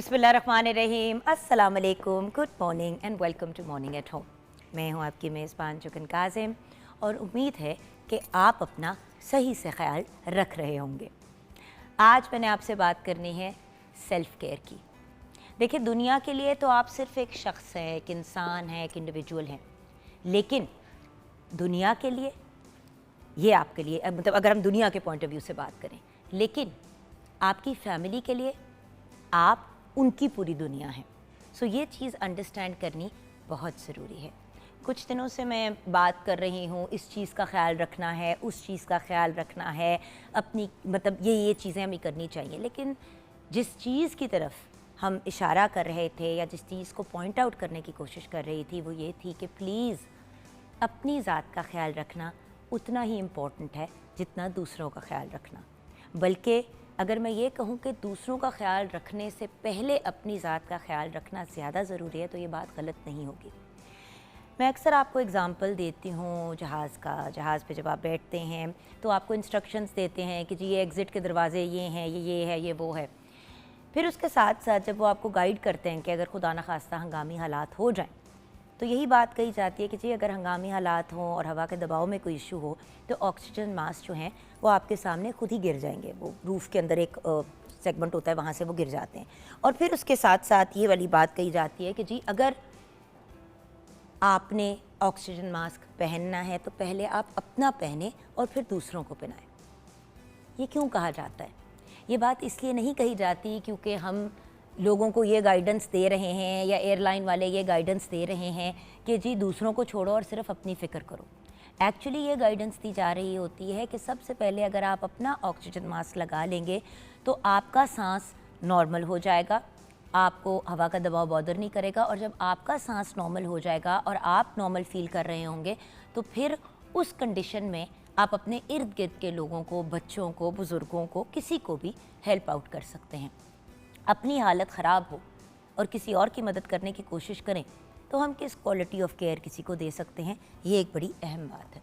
बिस्मिल्लाहिर्रहमानिर्रहीम, अस्सलाम वालेकुम, good morning and welcome to Morning at Home. मैं हूं आपकी मेज़बान जुगन काजिम और उम्मीद है कि आप अपना सही से ख्याल रख रहे होंगे। आज मैंने आपसे बात करनी है सेल्फ़ केयर की। देखिए, दुनिया के लिए तो आप सिर्फ़ एक शख्स हैं, एक इंसान है, एक इंडिविजुअल हैं, लेकिन दुनिया के लिए, ये आपके लिए मतलब अगर हम दुनिया के पॉइंट ऑफ व्यू से बात करें, लेकिन आपकी फैमिली के लिए आप उनकी पूरी दुनिया है। सो ये चीज़ अंडरस्टैंड करनी बहुत ज़रूरी है। कुछ दिनों से मैं बात कर रही हूँ, इस चीज़ का ख्याल रखना है, उस चीज़ का ख्याल रखना है, अपनी मतलब ये चीज़ें हमें करनी चाहिए। लेकिन जिस चीज़ की तरफ हम इशारा कर रहे थे या जिस चीज़ को पॉइंट आउट करने की कोशिश कर रही थी, वो ये थी कि प्लीज़ अपनी ज़ात का ख्याल रखना उतना ही इम्पोर्टेंट है जितना दूसरों का ख्याल रखना। बल्कि अगर मैं ये कहूँ कि दूसरों का ख्याल रखने से पहले अपनी ज़ात का ख्याल रखना ज़्यादा ज़रूरी है, तो ये बात गलत नहीं होगी। मैं अक्सर आपको एग्ज़ाम्पल देती हूँ जहाज़ का। जहाज़ पे जब आप बैठते हैं तो आपको इंस्ट्रक्शंस देते हैं कि जी ये एग्ज़िट के दरवाज़े ये हैं, ये है, ये वो है। फिर उसके साथ साथ जब वो आपको गाइड करते हैं कि अगर खुदा न खास्ता हंगामी हालात हो जाएँ, तो यही बात कही जाती है कि जी अगर हंगामी हालात हों और हवा के दबाव में कोई इशू हो तो ऑक्सीजन मास्क जो हैं वो आपके सामने खुद ही गिर जाएंगे। वो रूफ़ के अंदर एक सेगमेंट होता है, वहाँ से वो गिर जाते हैं। और फिर उसके साथ साथ ये वाली बात कही जाती है कि जी अगर आपने ऑक्सीजन मास्क पहनना है तो पहले आप अपना पहने और फिर दूसरों को पहनाएं। ये क्यों कहा जाता है? ये बात इसलिए नहीं कही जाती क्योंकि हम लोगों को ये गाइडेंस दे रहे हैं या एयरलाइन वाले ये गाइडेंस दे रहे हैं कि जी दूसरों को छोड़ो और सिर्फ अपनी फ़िक्र करो। एक्चुअली ये गाइडेंस दी जा रही होती है कि सबसे पहले अगर आप अपना ऑक्सीजन मास्क लगा लेंगे तो आपका सांस नॉर्मल हो जाएगा, आपको हवा का दबाव बॉदर नहीं करेगा, और जब आपका सांस नॉर्मल हो जाएगा और आप नॉर्मल फील कर रहे होंगे तो फिर उस कंडीशन में आप अपने इर्द गिर्द के लोगों को, बच्चों को, बुज़ुर्गों को, किसी को भी हेल्प आउट कर सकते हैं। अपनी हालत ख़राब हो और किसी और की मदद करने की कोशिश करें तो हम किस क्वालिटी ऑफ केयर किसी को दे सकते हैं, ये एक बड़ी अहम बात है।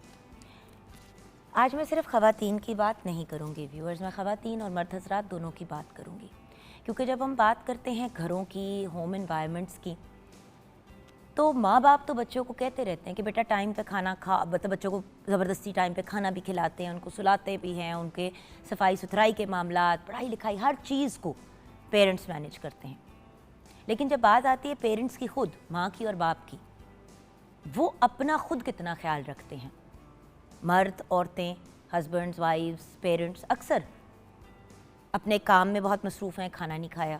आज मैं सिर्फ ख़वातीन की बात नहीं करूँगी व्यूअर्स, मैं ख़वातीन और मर्द हज़रात दोनों की बात करूँगी। क्योंकि जब हम बात करते हैं घरों की, होम एनवायरनमेंट्स की, तो माँ बाप तो बच्चों को कहते रहते हैं कि बेटा टाइम पे खाना खा, मतलब बच्चों को ज़बरदस्ती टाइम पे खाना भी खिलाते हैं, उनको सुलाते भी हैं, उनके सफाई सुथराई के मामलात, पढ़ाई लिखाई, हर चीज़ को पेरेंट्स मैनेज करते हैं। लेकिन जब बात आती है पेरेंट्स की, खुद माँ की और बाप की, वो अपना खुद कितना ख्याल रखते हैं। मर्द, औरतें, हस्बैंड्स, वाइफ्स, पेरेंट्स अक्सर अपने काम में बहुत मसरूफ़ हैं, खाना नहीं खाया,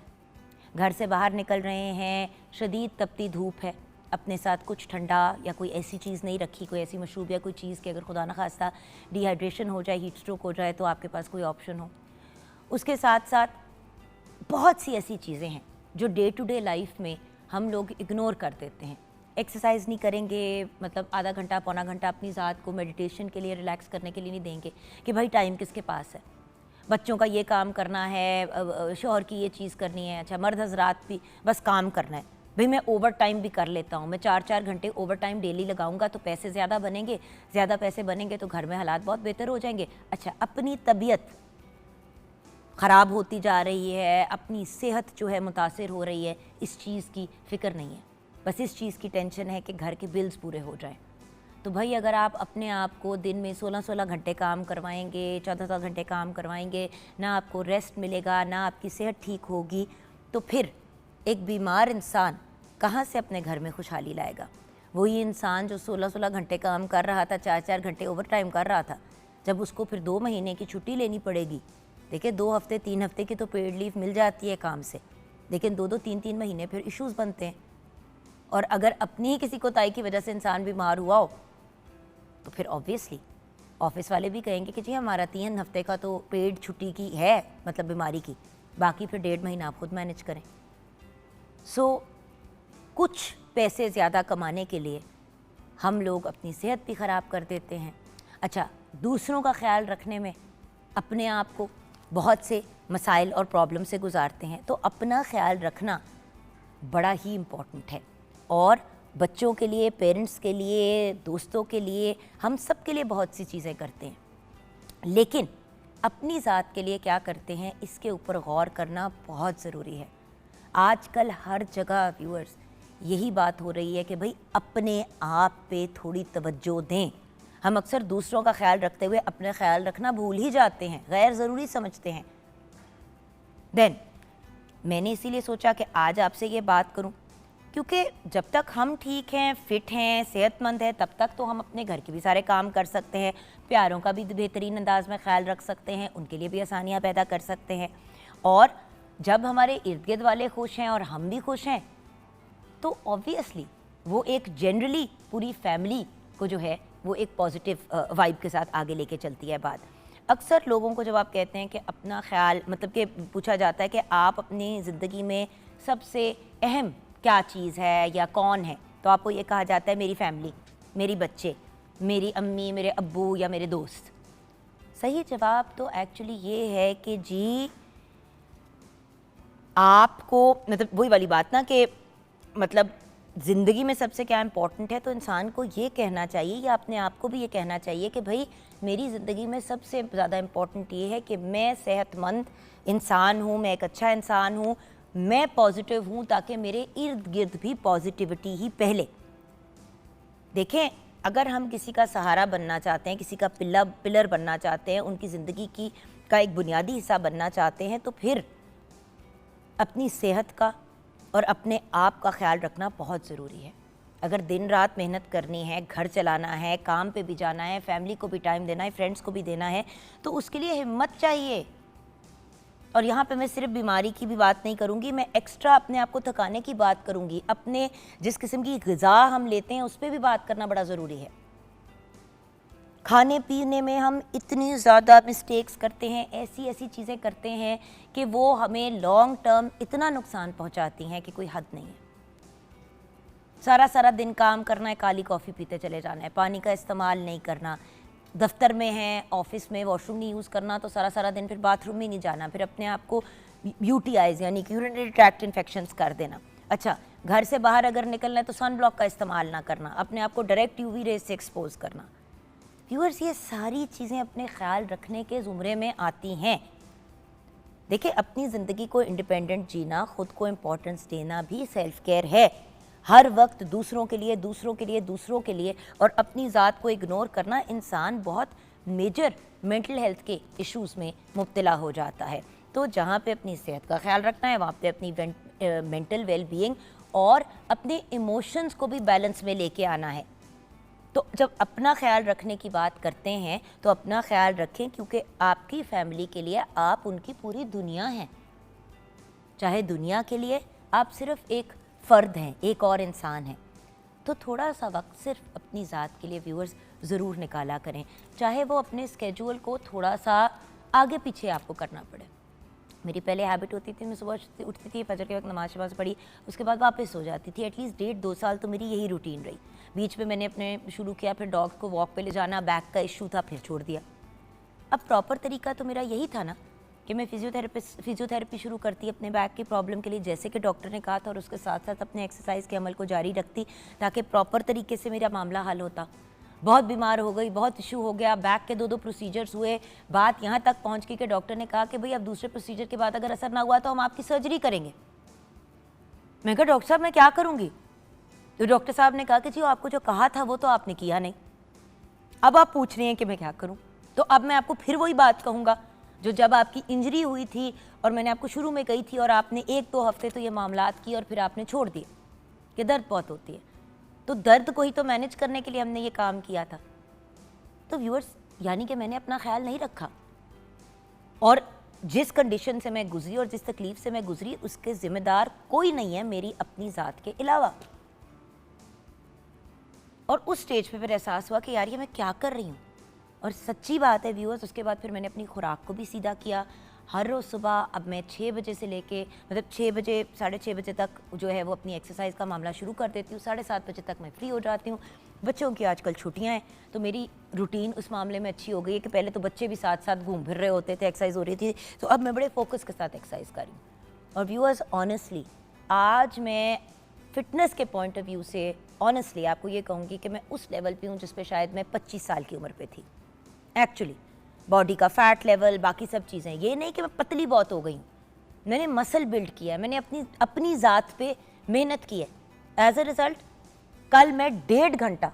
घर से बाहर निकल रहे हैं, शदीद तपती धूप है, अपने साथ कुछ ठंडा या कोई ऐसी चीज़ नहीं रखी, कोई ऐसी मशरूब या कोई चीज़ कि अगर खुदा न खास्ता डिहाइड्रेशन हो जाए, हीट स्ट्रोक हो जाए तो आपके पास कोई ऑप्शन हो। उसके साथ साथ बहुत सी ऐसी चीज़ें हैं जो डे टू डे लाइफ में हम लोग इग्नोर कर देते हैं। एक्सरसाइज नहीं करेंगे, मतलब आधा घंटा पौना घंटा अपनी ज़ात को मेडिटेशन के लिए, रिलैक्स करने के लिए नहीं देंगे कि भाई टाइम किसके पास है, बच्चों का ये काम करना है, शौहर की ये चीज़ करनी है, अच्छा मर्द हज़रात भी बस काम करना है, भाई मैं ओवर टाइम भी कर लेता हूँ, मैं 4-4 घंटे ओवर टाइम डेली लगाऊंगा तो पैसे ज़्यादा बनेंगे, ज़्यादा पैसे बनेंगे तो घर में हालात बहुत बेहतर हो जाएंगे। अच्छा, अपनी तबीयत ख़राब होती जा रही है, अपनी सेहत जो है मुतासिर हो रही है, इस चीज़ की फ़िक्र नहीं है, बस इस चीज़ की टेंशन है कि घर के बिल्स पूरे हो जाएं। तो भाई अगर आप अपने आप को दिन में 16-16 घंटे काम करवाएंगे, 14-14 घंटे काम करवाएंगे, ना आपको रेस्ट मिलेगा, ना आपकी सेहत ठीक होगी, तो फिर एक बीमार इंसान कहाँ से अपने घर में खुशहाली लाएगा? वही इंसान जो 16-16 घंटे काम कर रहा था, 4-4 घंटे ओवर टाइम कर रहा था, जब उसको फिर 2 महीने की छुट्टी लेनी पड़ेगी, देखिए 2 हफ्ते 3 हफ्ते की तो पेड लीव मिल जाती है काम से, लेकिन 2-2 3-3 महीने फिर इश्यूज़ बनते हैं। और अगर अपनी ही किसी कोताही की वजह से इंसान बीमार हुआ हो तो फिर ऑब्वियसली ऑफिस वाले भी कहेंगे कि जी हमारा 3 हफ्ते का तो पेड छुट्टी की है, मतलब बीमारी की, बाकी फिर 1.5 महीना आप खुद मैनेज करें। सो कुछ पैसे ज़्यादा कमाने के लिए हम लोग अपनी सेहत भी ख़राब कर देते हैं। अच्छा, दूसरों का ख्याल रखने में अपने आप को बहुत से मसाइल और प्रॉब्लम से गुजारते हैं, तो अपना ख्याल रखना बड़ा ही इम्पोर्टेंट है। और बच्चों के लिए, पेरेंट्स के लिए, दोस्तों के लिए, हम सब के लिए बहुत सी चीज़ें करते हैं, लेकिन अपनी ज़ात के लिए क्या करते हैं इसके ऊपर गौर करना बहुत ज़रूरी है। आजकल हर जगह व्यूअर्स यही बात हो रही है कि भाई अपने आप पे थोड़ी तवज्जो दें। हम अक्सर दूसरों का ख्याल रखते हुए अपना ख्याल रखना भूल ही जाते हैं, गैर ज़रूरी समझते हैं। देन मैंने इसीलिए सोचा कि आज आपसे ये बात करूं, क्योंकि जब तक हम ठीक हैं, फिट हैं, सेहतमंद हैं, तब तक तो हम अपने घर के भी सारे काम कर सकते हैं, प्यारों का भी बेहतरीन अंदाज में ख्याल रख सकते हैं, उनके लिए भी आसानियाँ पैदा कर सकते हैं। और जब हमारे इर्द गिर्द वाले खुश हैं और हम भी खुश हैं तो ऑब्वियसली वो एक जनरली पूरी फैमिली को जो है वो एक पॉजिटिव वाइब के साथ आगे लेके चलती है बात। अक्सर लोगों को जब आप कहते हैं कि अपना ख्याल, मतलब कि पूछा जाता है कि आप अपनी ज़िंदगी में सबसे अहम क्या चीज़ है या कौन है, तो आपको ये कहा जाता है मेरी फैमिली, मेरी बच्चे, मेरी अम्मी, मेरे अब्बू या मेरे दोस्त। सही जवाब तो एक्चुअली ये है कि जी आपको, मतलब वही वाली बात ना कि मतलब ज़िंदगी में सबसे क्या इम्पोर्टेंट है, तो इंसान को ये कहना चाहिए या अपने आप को भी ये कहना चाहिए कि भाई मेरी ज़िंदगी में सबसे ज़्यादा इम्पोर्टेंट ये है कि मैं सेहतमंद इंसान हूँ, मैं एक अच्छा इंसान हूँ, मैं पॉजिटिव हूँ, ताकि मेरे इर्द गिर्द भी पॉजिटिविटी ही पहले। देखें, अगर हम किसी का सहारा बनना चाहते हैं, किसी का पिलर बनना चाहते हैं, उनकी ज़िंदगी की का एक बुनियादी हिस्सा बनना चाहते हैं, तो फिर अपनी सेहत का और अपने आप का ख्याल रखना बहुत ज़रूरी है। अगर दिन रात मेहनत करनी है, घर चलाना है, काम पे भी जाना है, फैमिली को भी टाइम देना है, फ्रेंड्स को भी देना है, तो उसके लिए हिम्मत चाहिए। और यहाँ पे मैं सिर्फ बीमारी की भी बात नहीं करूँगी, मैं एक्स्ट्रा अपने आप को थकाने की बात करूँगी। अपने जिस किस्म की ग़िज़ा हम लेते हैं उस पर भी बात करना बड़ा ज़रूरी है। खाने पीने में हम इतनी ज़्यादा मिस्टेक्स करते हैं, ऐसी ऐसी चीज़ें करते हैं कि वो हमें लॉन्ग टर्म इतना नुकसान पहुंचाती हैं कि कोई हद नहीं है। सारा सारा दिन काम करना है, काली कॉफ़ी पीते चले जाना है, पानी का इस्तेमाल नहीं करना, दफ्तर में हैं, ऑफिस में वॉशरूम नहीं यूज़ करना, तो सारा सारा दिन फिर बाथरूम ही नहीं जाना, फिर अपने आप को यूटीआईज़ यानी कि यूरिनरी ट्रैक्ट इन्फेक्शंस कर देना। अच्छा, घर से बाहर अगर निकलना है तो सन ब्लॉक का इस्तेमाल ना करना, अपने आप को डायरेक्ट यूवी रेज से एक्सपोज करना। व्यूअर्स, ये सारी चीज़ें अपने ख्याल रखने के ज़ुमरे में आती हैं। देखिए, अपनी ज़िंदगी को इंडिपेंडेंट जीना, ख़ुद को इम्पोर्टेंस देना भी सेल्फ केयर है। हर वक्त दूसरों के लिए दूसरों के लिए दूसरों के लिए और अपनी ज़ात को इग्नोर करना इंसान बहुत मेजर मेंटल हेल्थ के इश्यूज़ में मुब्तला हो जाता है। तो जहाँ पे अपनी सेहत का ख्याल रखना है, वहाँ पे अपनी मेंटल वेल बीइंग और अपने इमोशंस को भी बैलेंस में लेके आना है। तो जब अपना ख्याल रखने की बात करते हैं तो अपना ख्याल रखें, क्योंकि आपकी फैमिली के लिए आप उनकी पूरी दुनिया हैं। चाहे दुनिया के लिए आप सिर्फ एक फ़र्द हैं, एक और इंसान हैं। तो थोड़ा सा वक्त सिर्फ अपनी ज़ात के लिए व्यूअर्स ज़रूर निकाला करें, चाहे वो अपने स्केड्यूल को थोड़ा सा आगे पीछे आपको करना पड़े। मेरी पहले हैबिट होती थी, मैं सुबह उठती थी, फजर के वक्त नमाज़ शमाज़ पढ़ी, उसके बाद वापस सो जाती थी। एटलीस्ट 1.5-2 साल तो मेरी यही रूटीन रही। बीच में मैंने अपने शुरू किया, फिर डॉग को वॉक पे ले जाना, बैक का इशू था, फिर छोड़ दिया। अब प्रॉपर तरीका तो मेरा यही था ना कि मैं फिजियोथेरेपी शुरू करती अपने बैक की प्रॉब्लम के लिए, जैसे कि डॉक्टर ने कहा था, और उसके साथ साथ अपने एक्सरसाइज के अमल को जारी रखती ताकि प्रॉपर तरीके से मेरा मामला हल होता। बहुत बीमार हो गई, बहुत इशू हो गया, बैक के 2 प्रोसीजर्स हुए, बात यहाँ तक पहुँच गई कि डॉक्टर ने कहा कि भाई अब दूसरे प्रोसीजर के बाद अगर असर ना हुआ तो हम आपकी सर्जरी करेंगे। मैं कहा डॉक्टर साहब मैं क्या करूँगी? तो डॉक्टर साहब ने कहा कि जी आपको जो कहा था वो तो आपने किया नहीं, अब आप पूछ रहे हैं कि मैं क्या करूँ। तो अब मैं आपको फिर वही बात कहूँगा जो जब आपकी इंजरी हुई थी और मैंने आपको शुरू में कही थी, और आपने 1-2 हफ्ते तो ये मामलात की और फिर आपने छोड़ दिए कि दर्द बहुत होती है। तो दर्द को ही तो मैनेज करने के लिए हमने ये काम किया था। तो व्यूअर्स, यानी कि मैंने अपना ख्याल नहीं रखा, और जिस कंडीशन से मैं गुजरी और जिस तकलीफ से मैं गुजरी उसके ज़िम्मेदार कोई नहीं है मेरी अपनी ज़ात के अलावा। और उस स्टेज पे फिर एहसास हुआ कि यार ये मैं क्या कर रही हूँ। और सच्ची बात है व्यूअर्स, उसके बाद फिर मैंने अपनी खुराक को भी सीधा किया। हर रोज़ सुबह अब मैं 6 बजे से लेके मतलब 6 बजे 6:30 बजे तक जो है वो अपनी एक्सरसाइज का मामला शुरू कर देती हूँ। 7:30 बजे तक मैं फ्री हो जाती हूँ। बच्चों की आजकल छुट्टियाँ हैं तो मेरी रूटीन उस मामले में अच्छी हो गई है कि पहले तो बच्चे भी साथ साथ घूम फिर रहे होते थे, एक्सरसाइज हो रही थी, तो अब मैं बड़े फोकस के साथ एक्सरसाइज कर रही हूँ। और व्यूअर्स, ऑनेस्टली आज मैं फ़िटनेस के पॉइंट ऑफ व्यू से ऑनेस्टली आपको ये कहूँगी कि मैं उस लेवल पे हूँ जिस पे शायद मैं 25 साल की उम्र पे थी। एक्चुअली बॉडी का फ़ैट लेवल, बाकी सब चीज़ें, ये नहीं कि मैं पतली बहुत हो गई हूँ, मैंने मसल बिल्ड किया है, मैंने अपनी ज़ात पे मेहनत की है। एज अ रिज़ल्ट कल मैं 1.5 घंटा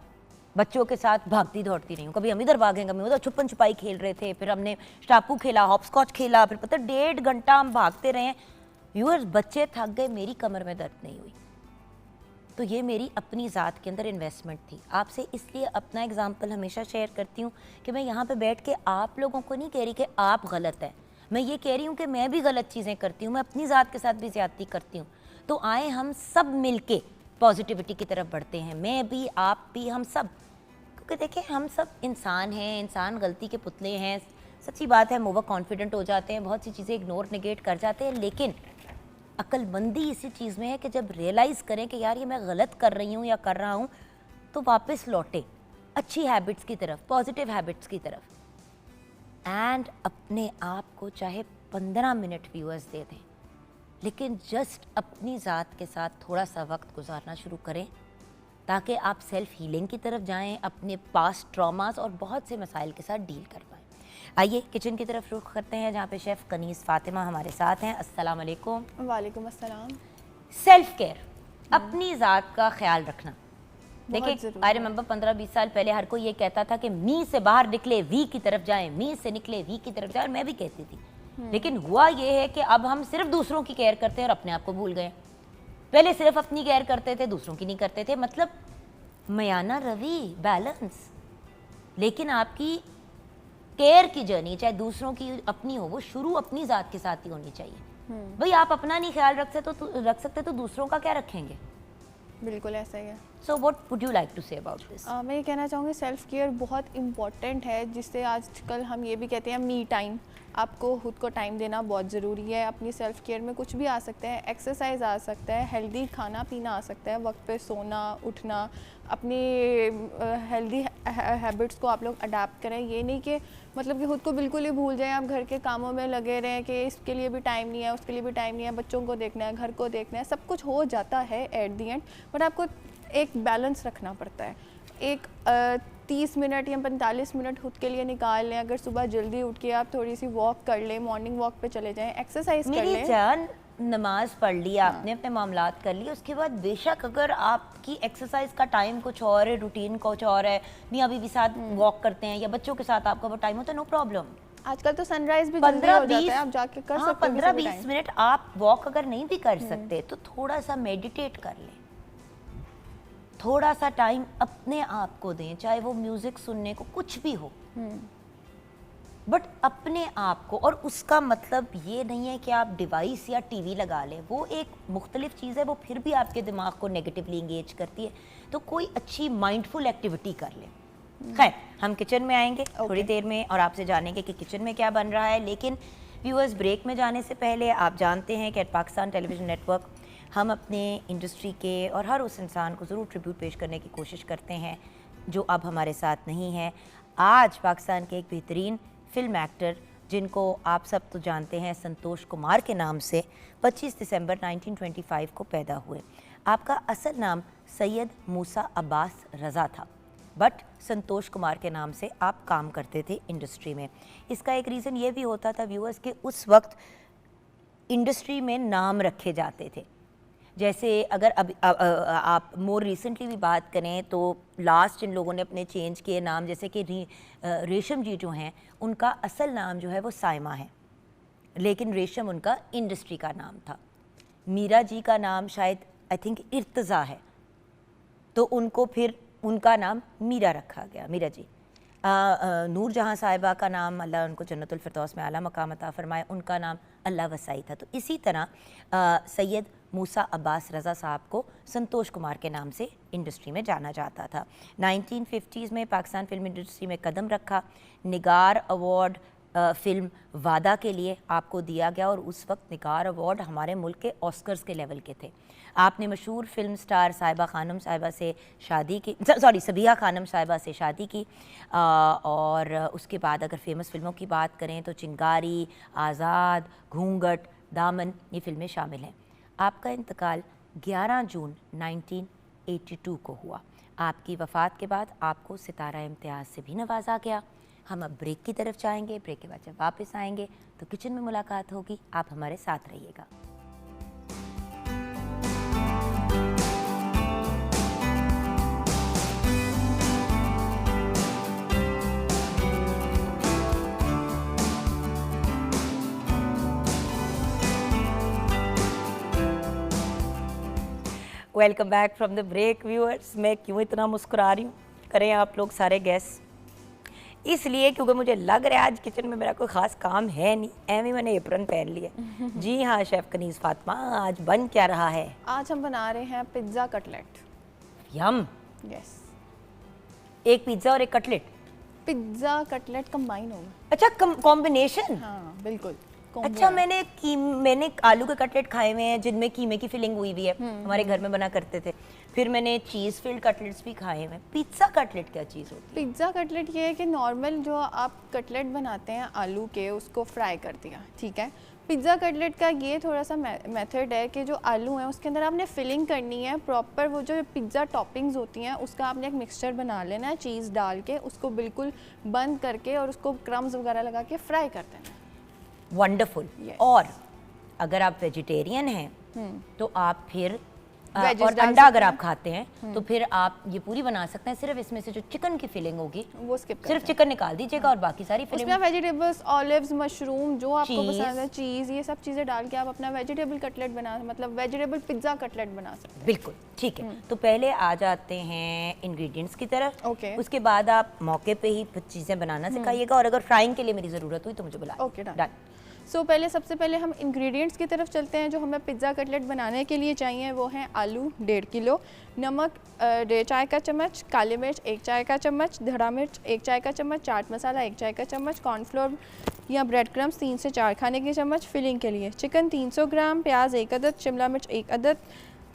बच्चों के साथ भागती दौड़ती रही हूँ। कभी हम इधर भागें, कभी उधर छुपन छुपाई खेल रहे थे, फिर हमने स्टापू खेला, हॉपस्कॉच खेला, फिर पता 1.5 घंटा हम भागते रहे। व्यूअर्स, बच्चे थक गए, मेरी कमर में दर्द नहीं हुई। तो ये मेरी अपनी ज़ात के अंदर इन्वेस्टमेंट थी। आपसे इसलिए अपना एग्जाम्पल हमेशा शेयर करती हूँ कि मैं यहाँ पे बैठ के आप लोगों को नहीं कह रही कि आप गलत हैं, मैं ये कह रही हूँ कि मैं भी गलत चीज़ें करती हूँ, मैं अपनी ज़ात के साथ भी ज़्यादती करती हूँ। तो आए हम सब मिलके पॉजिटिविटी की तरफ बढ़ते हैं, मैं भी, आप भी, हम सब। क्योंकि देखिए हम सब इंसान हैं, इंसान गलती के पुतले हैं। सच्ची बात है, हम ओवर कॉन्फिडेंट हो जाते हैं, बहुत सी चीज़ें इग्नोर निगेट कर जाते हैं, लेकिन अक्लमंदी इसी चीज़ में है कि जब रियलाइज़ करें कि यार ये मैं गलत कर रही हूँ या कर रहा हूँ, तो वापस लौटे अच्छी हैबिट्स की तरफ, पॉजिटिव हैबिट्स की तरफ। एंड अपने आप को चाहे 15 मिनट व्यूअर्स दे दें, लेकिन जस्ट अपनी ज़ात के साथ थोड़ा सा वक्त गुजारना शुरू करें, ताकि आप सेल्फ हीलिंग की तरफ जाएं, अपने पास्ट ट्रॉमास और बहुत से मसाइल के साथ डील कर पाएँ। आइए किचन की तरफ रुख करते हैं, जहाँ पे शेफ़ कनीज़ फ़ातिमा हमारे साथ हैं। अस्सलाम वालेकुम। वालेकुम अस्सलाम। सेल्फ केयर, अपनी ज़ात का ख्याल रखना। देखिए, आई रिमेंबर 15-20 साल पहले हर कोई ये कहता था कि मी से बाहर निकले वी की तरफ जाएं, मी से निकले वी की तरफ जाएं, मैं भी कहती थी। लेकिन हुआ ये है कि अब हम सिर्फ दूसरों की केयर करते हैं और अपने आप को भूल गए। पहले सिर्फ अपनी केयर करते थे, दूसरों की नहीं करते थे। मतलब मयाना रवि, बैलेंस। लेकिन आपकी केयर की जर्नी, चाहे दूसरों की अपनी हो, वो शुरू अपनी ज़ात के साथ ही होनी चाहिए। भाई आप अपना नहीं ख्याल रख सकते तो दूसरों का क्या रखेंगे? बिल्कुल ऐसा ही है। So what would you like to say about this? मैं ये कहना चाहूँगी सेल्फ़ केयर बहुत इम्पॉर्टेंट है, जिससे आजकल हम ये भी कहते हैं मी टाइम। आपको खुद को टाइम देना बहुत ज़रूरी है। अपनी सेल्फ़ केयर में कुछ भी आ सकता है, एक्सरसाइज आ सकता है, हेल्दी खाना पीना आ सकता है, वक्त पे सोना उठना, अपनी हेल्दी हैबिट्स को आप लोग अडाप्ट करें। ये नहीं कि मतलब कि खुद को बिल्कुल ही भूल जाएं, आप घर के कामों में लगे रहें कि इसके लिए भी टाइम नहीं है, उसके लिए भी टाइम नहीं है, बच्चों को देखना है, घर को देखना है, सब कुछ हो जाता है एट दी एंड, बट आपको एक बैलेंस रखना पड़ता है। एक 30 मिनट या 45 मिनट खुद के लिए निकाल लें। अगर सुबह जल्दी उठ के आप थोड़ी सी वॉक कर लें, मॉर्निंग वॉक पे चले जाएं, एक्सरसाइज कर लें। जान, नमाज पढ़ ली आपने, अपने मामलात कर लिए, उसके बाद बेशक अगर आपकी एक्सरसाइज का टाइम कुछ और है, रूटीन कुछ और है, मियाँ बीवी साथ वॉक करते हैं या बच्चों के साथ आपका वो टाइम होता है, नो प्रॉब्लम। आजकल तो सनराइज भी जल्दी हो जाता है, आप जाके कर सकते हो। 15-20 मिनट आप वॉक अगर नहीं भी कर सकते तो थोड़ा सा मेडिटेट कर लें, थोड़ा सा टाइम अपने आप को दें, चाहे वो म्यूजिक सुनने को कुछ भी हो, बट अपने आप को। और उसका मतलब ये नहीं है कि आप डिवाइस या टीवी लगा लें, वो एक मुख्तलिफ चीज़ है, वो फिर भी आपके दिमाग को नेगेटिवली इंगेज करती है। तो कोई अच्छी माइंडफुल एक्टिविटी कर लें। खैर, हम किचन में आएंगे थोड़ी देर में और आपसे जानेंगे कि किचन में क्या बन रहा है। लेकिन व्यूअर्स, ब्रेक में जाने से पहले आप जानते हैं कि एट पाकिस्तान टेलीविज़न नेटवर्क हम अपने इंडस्ट्री के और हर उस इंसान को ज़रूर ट्रिब्यूट पेश करने की कोशिश करते हैं जो अब हमारे साथ नहीं है। आज पाकिस्तान के एक बेहतरीन फिल्म एक्टर, जिनको आप सब तो जानते हैं संतोष कुमार के नाम से, 25 दिसंबर 1925 को पैदा हुए। आपका असल नाम सैयद मूसा अब्बास रज़ा था, बट संतोष कुमार के नाम से आप काम करते थे इंडस्ट्री में। इसका एक रीज़न ये भी होता था व्यूअर्स कि उस वक्त इंडस्ट्री में नाम रखे जाते थे। जैसे अगर अब आप मोर रिसेंटली भी बात करें तो लास्ट इन लोगों ने अपने चेंज किए नाम, जैसे कि रेशम जी जो हैं, उनका असल नाम जो है वो साइमा है, लेकिन रेशम उनका इंडस्ट्री का नाम था। मीरा जी का नाम शायद आई थिंक इर्तज़ा है, तो उनको फिर उनका नाम मीरा रखा गया, मीरा जी। नूर जहाँ साहिबा का नाम, अल्लाह उनको जन्नतुल फिरदौस में आला मकाम अता फरमाए, उनका नाम अल्लाह वसाई था। तो इसी तरह सैयद मूसा अब्बास रज़ा साहब को संतोष कुमार के नाम से इंडस्ट्री में जाना जाता था। 1950s में पाकिस्तान फिल्म इंडस्ट्री में कदम रखा। निगार अवार्ड फ़िल्म वादा के लिए आपको दिया गया, और उस वक्त निगार अवार्ड हमारे मुल्क के ऑस्कर्स के लेवल के थे। आपने मशहूर फिल्म स्टार साहिबा खानम साहिबा से शादी की, सबिहा खानम साहिबा से शादी की, और उसके बाद अगर फेमस फिल्मों की बात करें तो चिंगारी, आज़ाद, घूंघट, दामन, ये फिल्में शामिल हैं। आपका इंतकाल 11 जून 1982 को हुआ। आपकी वफ़ात के बाद आपको सितारा इम्तियाज़ से भी नवाजा गया। हम अब ब्रेक की तरफ जाएंगे। ब्रेक के बाद जब वापस आएंगे तो किचन में मुलाकात होगी। आप हमारे साथ रहिएगा। Welcome back from the break viewers. मैं क्यों इतना मुस्कुरा रही हूँ करें आप लोग सारे गेस, इसलिए क्योंकि मुझे लग रहा है आज किचन में मेरा कोई ख़ास काम है नहीं, एवं मैंने एप्रन पहन लिया। जी हाँ शेफ़ कनीज़ फातिमा, आज बन क्या रहा है? आज हम बना रहे हैं पिज़्ज़ा कटलेट। यम। यस, एक पिज़्ज़ा और एक कटलेट। पिज़्ज़ा कटलेट कंबाइन होगा। अच्छा, कॉम्बिनेशन। हाँ बिल्कुल। अच्छा, मैंने आलू के कटलेट खाए हुए हैं जिनमें कीमे की फिलिंग हुई हुई है, हमारे घर में बना करते थे। फिर मैंने चीज़ फिल्ड कटलेट्स भी खाए हुए हैं। पिज़्ज़ा कटलेट क्या चीज़ होती है? पिज़्ज़ा कटलेट ये है कि नॉर्मल जो आप कटलेट बनाते हैं आलू के, उसको फ्राई कर दिया, ठीक है। पिज़्ज़ा कटलेट का ये थोड़ा सा मेथड है कि जो आलू हैं उसके अंदर आपने फिलिंग करनी है प्रॉपर। वो जो पिज़्ज़ा टॉपिंग्स होती हैं उसका आपने एक मिक्सचर बना लेना है, चीज़ डाल के उसको बिल्कुल बंद करके और उसको क्रम्स वगैरह लगा के फ्राई कर देना है। वंडरफुल। Yes. और अगर आप वेजिटेरियन हैं तो आप फिर Veggies और डाल अंडा सकते अगर हैं। आप खाते हैं तो फिर आप ये पूरी बना सकते हैं। सिर्फ इसमें से जो चिकन की फिलिंग होगी वो स्किप सिर्फ चिकन निकाल दीजिएगा और बाकी सारी फिलिंग उसमें वेजिटेबल्स, ऑलिव्स, मशरूम जो आपको Cheese. पसंद है, चीज़, ये सब चीज़ें डाल के आप अपना वेजिटेबल कटलेट बना, मतलब वेजिटेबल पिज़्ज़ा कटलेट बना सकते हैं। बिल्कुल ठीक है। तो पहले आ जाते हैं इंग्रेडिएंट्स की तरफ। Okay. उसके बाद आप मौके पे ही चीज़ें बनाना सिखाइएगा और अगर फ्राइंग के लिए मेरी ज़रूरत हुई तो मुझे बुलाइए। Okay, done. सो पहले सबसे पहले हम इंग्रेडिएंट्स की तरफ चलते हैं। जो हमें पिज़्ज़ा कटलेट बनाने के लिए चाहिए वो हैं आलू 1.5 किलो, नमक 1.5 चाय का चम्मच, काली मिर्च 1 चाय का चम्मच, धड़ा मिर्च 1 चाय का चम्मच, चाट मसाला 1 चाय का चम्मच, कॉर्नफ्लोर या ब्रेड क्रम्स 3 से 4 खाने के चम्मच। फिलिंग के लिए चिकन 300 ग्राम, प्याज 1 अदद, शिमला मिर्च 1 अदद,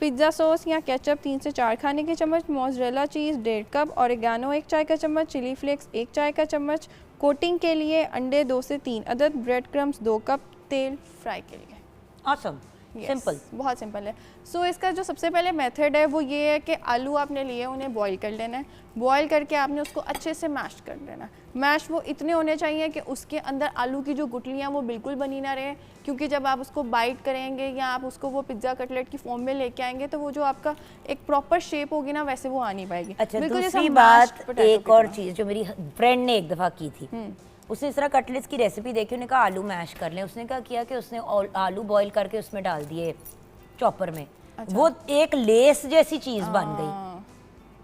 पिज़्ज़ा सॉस या केचप 3 से 4 खाने के चम्मच, मोज़रेला चीज़ 1.5 कप, ओरिगानो 1 चाय का चम्मच, चिली फ्लेक्स 1 चाय का चम्मच। कोटिंग के लिए अंडे 2 से 3 अदद, ब्रेड क्रम्स 2 कप, तेल फ्राई के लिए। ऑसम, सिंपल, बहुत सिंपल है। सो इसका जो सबसे पहले मेथड है वो ये है कि आलू आपने लिए, उन्हें बॉईल कर लेना है। बॉईल करके आपने उसको अच्छे से मैश कर लेना है। मैश वो इतने होने चाहिए कि उसके अंदर आलू की जो गुठलियाँ वो बिल्कुल बनी ना रहे, क्योंकि जब आप उसको बाइट करेंगे या आप उसको वो पिज़्ज़ा कटलेट की फॉर्म में लेके आएंगे तो वो जो आपका एक प्रॉपर शेप होगी ना वैसे वो आ नहीं पाएगी। अच्छा, बिल्कुल दूसरी जैसा बात, mashed potato एक की और तरह। चीज़ जो मेरी फ्रेंड ने एक दफ़ा की थी, उसने इस तरह कटलेट्स की रेसिपी देखी, उन्हें कहा आलू मैश कर लें। उसने क्या किया कि उसने आलू बॉईल करके उसमें डाल दिए चॉपर में। अच्छा। वो एक लेस जैसी चीज़ बन गई।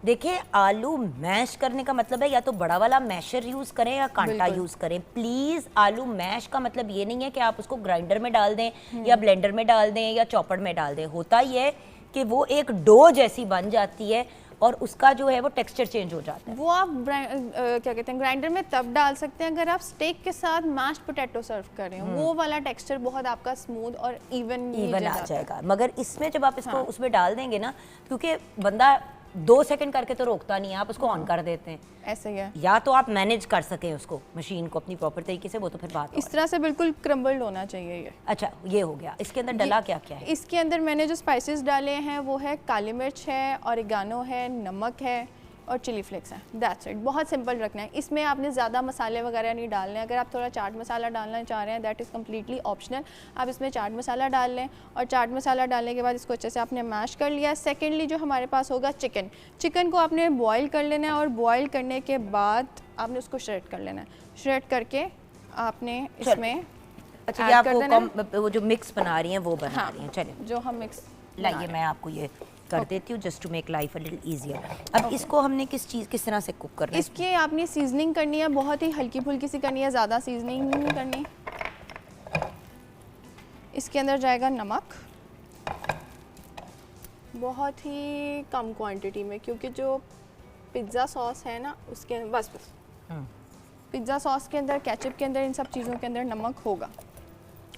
देखिए, आलू मैश करने का मतलब है या तो बड़ा वाला मैशर यूज़ करें या कांटा यूज़ करें। प्लीज़, आलू मैश का मतलब ये नहीं है कि आप उसको ग्राइंडर में डाल दें या ब्लेंडर में डाल दें या चॉपर में डाल दें। होता ही है कि वो एक डो जैसी बन जाती है और उसका जो है वो टेक्सचर चेंज हो जाता है। वो आप क्या कहते हैं ग्राइंडर में तब डाल सकते हैं अगर आप स्टेक के साथ मैश्ड पोटैटो सर्व कर रहे हैं। वो वाला टेक्सचर बहुत आपका स्मूथ और इवन आ जाएगा। मगर इसमें जब आप इसको उसमें डाल देंगे ना, क्योंकि बंदा 2 सेकंड करके तो रोकता नहीं है, आप उसको ऑन कर देते हैं। ऐसे ही है। या तो आप मैनेज कर सकें उसको, मशीन को अपनी प्रॉपर तरीके से, वो तो फिर बात इस तरह से बिल्कुल क्रम्बल्ड होना चाहिए ये। अच्छा, ये हो गया। इसके अंदर डला क्या क्या है? इसके अंदर मैंने जो स्पाइसेस डाले हैं वो है काली मिर्च है, ओरिगानो है, नमक है और चिली फ्लेक्स है। That's it. बहुत सिंपल रखना है। इसमें आपने ज़्यादा मसाले वगैरह नहीं डालने हैं। अगर आप थोड़ा चाट मसाला डालना चाह रहे हैं दैट इज़ कम्प्लीटली ऑप्शनल। आप इसमें चाट मसाला डाल लें और चाट मसाला डालने के बाद इसको अच्छे से आपने मैश कर लिया। सेकेंडली जो हमारे पास होगा चिकन को आपने बॉयल कर लेना है और बॉयल करने के बाद आपने उसको श्रेड कर लेना है। श्रेड करके आपने इसमें अच्छा, ये आपको वो जो मिक्स बना रही हैं वो बना रही हैं। चलिए, जो हम मिक्स लाइए मैं आपको ये कर देती हूँ just to make life a little easier. अब इसको हमने किस तरह से कुक करना है? इसकी आपने सीजनिंग करनी है, बहुत ही हल्की फुल्की सी करनी है, ज़्यादा सीजनिंग नहीं करनी। इसके अंदर जाएगा नमक, बहुत ही कम क्वांटिटी में, क्योंकि जो पिज़्ज़ा सॉस है ना उसके बस पिज़्ज़ा सॉस के अंदर, केचप के अंदर, इन सब चीज़ों के अंदर नमक होगा।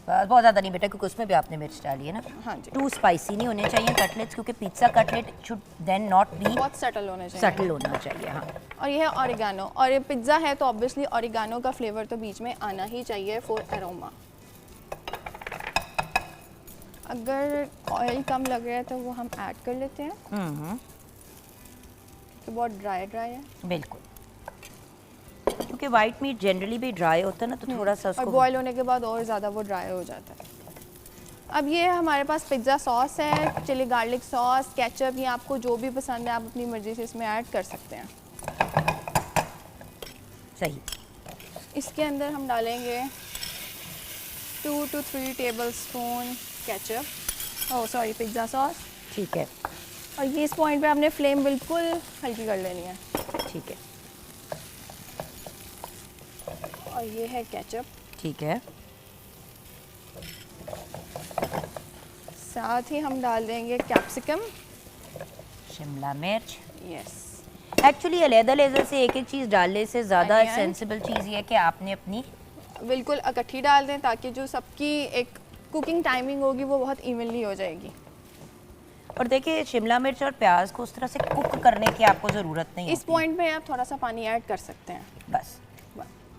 बहुत ज़्यादा नहीं बेटा, क्योंकि उसमें भी आपने मिर्च डाली है ना। हाँ जी। टू स्पाइसी नहीं होने चाहिए कटलेट्स, क्योंकि pizza cutlet should then not be बहुत सटल होना चाहिए। सटल होना चाहिए। हाँ। और ये है ऑरिगानो, और ये पिज़्ज़ा है तो ऑब्वियसली ऑरिगानो का फ्लेवर तो बीच में आना ही चाहिए फॉर एरोमा। अगर ऑयल कम लग रहा है तो वो हम ऐड कर लेते हैं, क्योंकि बहुत ड्राई है। बिल्कुल, क्योंकि वाइट मीट जनरली भी ड्राई होता है ना, तो थोड़ा सा और उसको बॉयल होने के बाद और ज़्यादा वो ड्राई हो जाता है। अब ये हमारे पास पिज़्ज़ा सॉस है, चिली गार्लिक सॉस, केचप, ये आपको जो भी पसंद है आप अपनी मर्ज़ी से इसमें ऐड कर सकते हैं। सही। इसके अंदर हम डालेंगे 2 to 3 tablespoon ketchup, oh sorry pizza sauce. ठीक है, और ये इस पॉइंट पे आपने फ्लेम बिल्कुल हल्की कर लेनी है। ठीक है, और ये है केचप, ठीक है। साथ ही हम डाल देंगे कैप्सिकम, शिमला मिर्च। यस, एक्चुअली अलग-अलग से एक एक चीज़ डालने से ज़्यादा Onion। सेंसिबल चीज़ ये है कि आपने अपनी बिल्कुल इकट्ठी डाल दें ताकि जो सबकी एक कुकिंग टाइमिंग होगी वो बहुत इवनली हो जाएगी। और देखिए शिमला मिर्च और प्याज को उस तरह से कुक करने की आपको ज़रूरत नहीं इस होती। पॉइंट पे आप थोड़ा सा पानी ऐड कर सकते हैं, बस।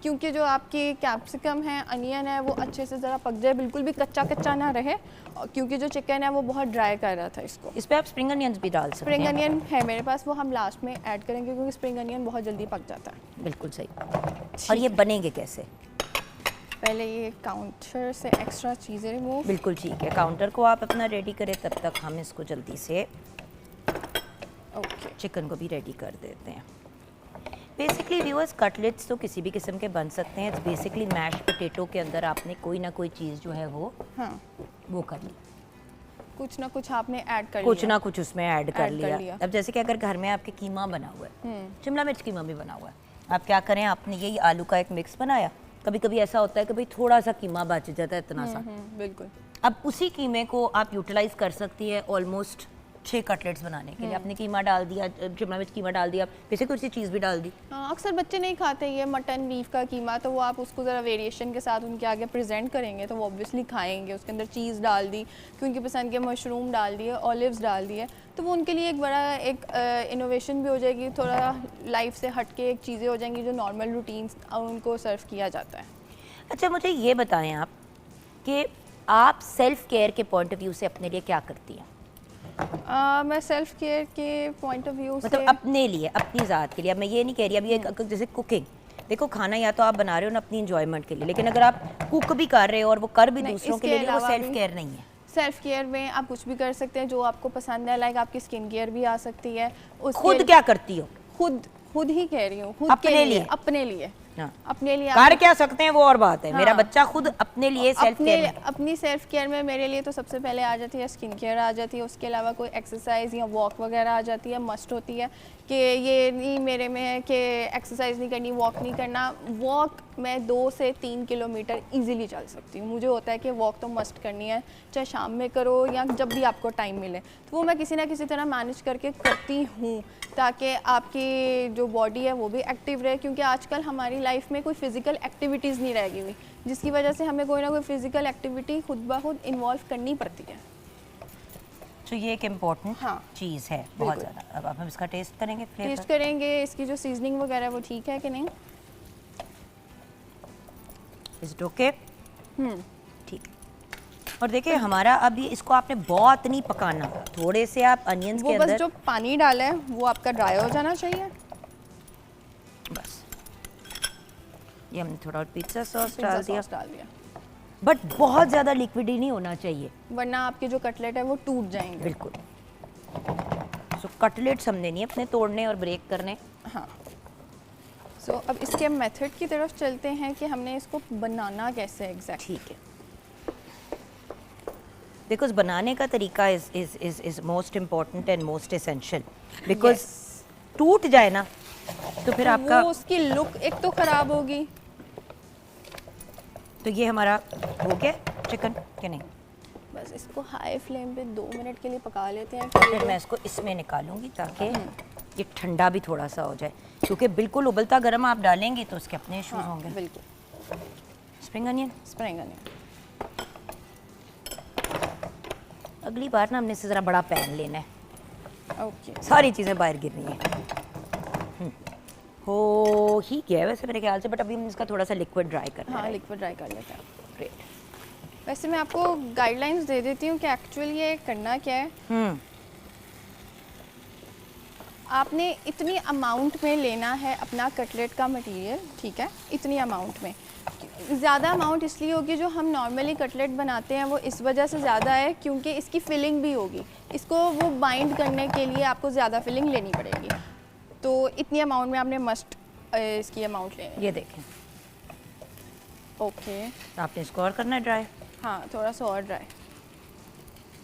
क्योंकि जो आपकी कैप्सिकम है, अनियन है, वो अच्छे से ज़रा पक जाए, बिल्कुल भी कच्चा कच्चा ना रहे, और क्योंकि जो चिकन है वो बहुत ड्राई कर रहा था इसको। इस पे आप स्प्रिंग अनियंस भी डाल सकते स्प्रिंग हैं। अनियन है मेरे पास, वो हम लास्ट में ऐड करेंगे क्योंकि स्प्रिंग अनियन बहुत जल्दी पक जाता है। बिल्कुल सही। और ये बनेंगे कैसे? पहले ये काउंटर से एक्स्ट्रा चीज़ें रिमूव। बिल्कुल ठीक है, काउंटर को आप अपना रेडी करें, तब तक हम इसको जल्दी से ओके, चिकन को भी रेडी कर देते हैं। बेसिकली व्यूअर्स, कटलेट्स तो किसी भी किस्म के बन सकते हैं। इट्स बेसिकली मैश पोटैटो के अंदर आपने कोई ना कोई चीज़ जो है हाँ, वो कर ली, कुछ ना कुछ आपने ऐड कर कुछ लिया। ना कुछ उसमें ऐड कर ऐड कर लिया। लिया। अब जैसे कि अगर घर में आपके कीमा बना हुआ है, शिमला मिर्च कीमा भी बना हुआ है, आप क्या करें, आपने यही आलू का एक मिक्स बनाया। कभी कभी ऐसा होता है कि भाई थोड़ा सा कीमा बच जाता है, इतना सा। बिल्कुल, अब उसी कीमे को आप यूटिलाइज कर सकती है ऑलमोस्ट 6 कटलेट्स बनाने के लिए। आपने कीमा डाल दिया, शिमला मिर्च कीमा डाल दिया, वैसे कुछ चीज़ भी डाल दी। हाँ, अक्सर बच्चे नहीं खाते ये मटन बीफ का कीमा, तो वो आप उसको ज़रा वेरिएशन के साथ उनके आगे प्रेजेंट करेंगे तो वो ऑब्वियसली खाएंगे। उसके अंदर चीज़ डाल दी, क्योंकि पसंद के मशरूम डाल दिए, ऑलिव्स डाल दिए, तो वो उनके लिए एक बड़ा एक इनोवेशन भी हो जाएगी, थोड़ा लाइफ से हट के एक चीज़ें हो जाएंगी जो नॉर्मल रूटीन उनको सर्व किया जाता है। अच्छा, मुझे ये बताएं आप कि आप सेल्फ केयर के पॉइंट ऑफ व्यू से अपने लिए क्या करती हैं? मैं सेल्फ केयर के पॉइंट ऑफ व्यू से, मतलब अपने लिए, अपनी ज़ात के लिए। अब मैं ये नहीं कह रही, अब ये जैसे कुकिंग, देखो खाना या तो आप बना रहे हो ना अपनी इंजॉयमेंट के लिए, लेकिन अगर आप कुक भी कर रहे हो और वो कर भी नहीं, दूसरों के इसके लिए, वो अलावा सेल्फ भी- केयर नहीं है। सेल्फ केयर में आप कुछ भी कर सकते हैं जो आपको पसंद है, लाइक आपकी स्किन केयर भी आ सकती है। खुद क्या करती हो? खुद ही कह रही हूँ, खुद अपने के लिए? अपने लिए, हाँ। अपने लिए कर क्या सकते हैं वो और बात है। हाँ। मेरा बच्चा खुद अपने लिए सेल्फ केयर अपनी सेल्फ केयर में मेरे लिए तो सबसे पहले आ जाती है स्किन केयर आ जाती है, उसके अलावा कोई एक्सरसाइज या वॉक वगैरह आ जाती है, मस्ट होती है कि ये नहीं मेरे में है कि एक्सरसाइज नहीं करनी, वॉक नहीं करना। वॉक मैं 2 से 3 किलोमीटर इजीली चल सकती हूँ। मुझे होता है कि वॉक तो मस्ट करनी है, चाहे शाम में करो या जब भी आपको टाइम मिले, तो वो मैं किसी ना किसी तरह मैनेज करके करती हूँ ताकि आपकी जो बॉडी है वो भी एक्टिव रहे, क्योंकि आजकल हमारी लाइफ में कोई फिज़िकल एक्टिविटीज़ नहीं रह गई हुई, जिसकी वजह से हमें कोई ना कोई फिज़िकल एक्टिविटी खुद ब खुद इन्वॉल्व करनी पड़ती है। तो ये एक इम्पोर्टेंट हाँ, चीज़ है बहुत ज़्यादा। अब हम इसका टेस्ट करेंगे, टेस्ट फ्लेवर करेंगे इसकी जो सीजनिंग वगैरह वो ठीक है कि नहीं। Is it okay? ठीक है। और देखिए हमारा अब ये, इसको आपने बहुत नहीं पकाना, थोड़े से आप अनियंस के वो बस अंदर जो पानी डाला है वो आपका ड्राई हो जाना चाहिए। बस ये हमने थोड़ा पिज़्ज़ा सॉस पिज़्ज़ा डाल दिया, सॉस डाल दिया, बट बहुत ज़्यादा लिक्विड ही नहीं होना चाहिए, वरना आपके जो कटलेट है वो टूट जाएंगे। बिल्कुल। सो कटलेट्स हमने नहीं अपने तोड़ने और ब्रेक करने। हाँ, सो अब इसके मेथड की तरफ चलते हैं कि हमने इसको बनाना कैसे एग्जैक्ट। ठीक है, देखो इस बनाने का तरीका is most important and most essential, because टूट जाए ना तो फिर आपका वो उसकी लुक एक तो ख़राब होगी। तो ये हमारा हो गया चिकन कि नहीं? बस इसको हाई फ्लेम पे 2 मिनट के लिए पका लेते हैं। फिर मैं इसको इसमें निकालूंगी ताकि ये ठंडा भी थोड़ा सा हो जाए, क्योंकि बिल्कुल उबलता गर्म आप डालेंगी तो उसके अपने इश्यूज होंगे। बिल्कुल, स्प्रिंग अनियन, स्प्रिंग अनियन। अगली बार ना हमने इससे ज़रा बड़ा पैन लेना है, ओके, सारी चीज़ें बाहर गिर रही हैं। हो ही गया है वैसे मेरे ख्याल से, बट अभी हम इसका थोड़ा सा लिक्विड ड्राई करना हाँ है। लिक्विड ड्राई कर लेते हैं। ग्रेट। वैसे मैं आपको गाइडलाइंस दे देती हूँ कि एक्चुअली ये करना क्या है। आपने इतनी अमाउंट में लेना है अपना कटलेट का मटेरियल, ठीक है, इतनी अमाउंट में। ज़्यादा अमाउंट इसलिए होगी, जो हम नॉर्मली कटलेट बनाते हैं वो इस वजह से ज़्यादा है क्योंकि इसकी फिलिंग भी होगी, इसको वो बाइंड करने के लिए आपको ज़्यादा फिलिंग लेनी पड़ेगी। तो इतनी अमाउंट में आपने मस्ट इसकी अमाउंट लेनी है। ये देखें, ओके, आपने इसको और करना है ड्राई। हाँ, थोड़ा सा और ड्राई।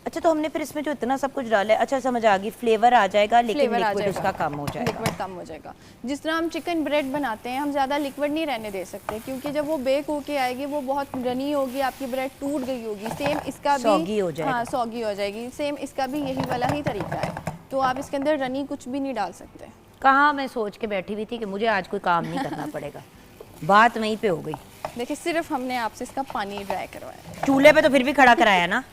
अच्छा, तो हमने फिर इसमें जो इतना सब कुछ डाला है, अच्छा समझ आ गई, फ्लेवर आ जाएगा लेकिन फ्लेवर आ लिक्विड जाएगा, उसका कम हो जाएगा। लिक्विड कम हो जाएगा। जिस तरह हम चिकन ब्रेड बनाते हैं, हम ज़्यादा लिक्विड नहीं रहने दे सकते क्योंकि जब वो बेक होके आएगी वो बहुत रनी होगी, आपकी ब्रेड टूट गई होगी। सेम इसका भी सॉगी हो जाएगा। हाँ, सॉगी हो जाएगी। सेम इसका भी यही वाला ही तरीका है, तो आप इसके अंदर रनी कुछ भी नहीं डाल सकते। कहाँ मैं सोच के बैठी हुई थी कि मुझे आज कोई काम नहीं करना पड़ेगा, बात वहीं पे हो गई। देखिए, सिर्फ हमने आपसे इसका पानी ड्राई करवाया। चूल्हे पे तो फिर भी खड़ा कराया ना।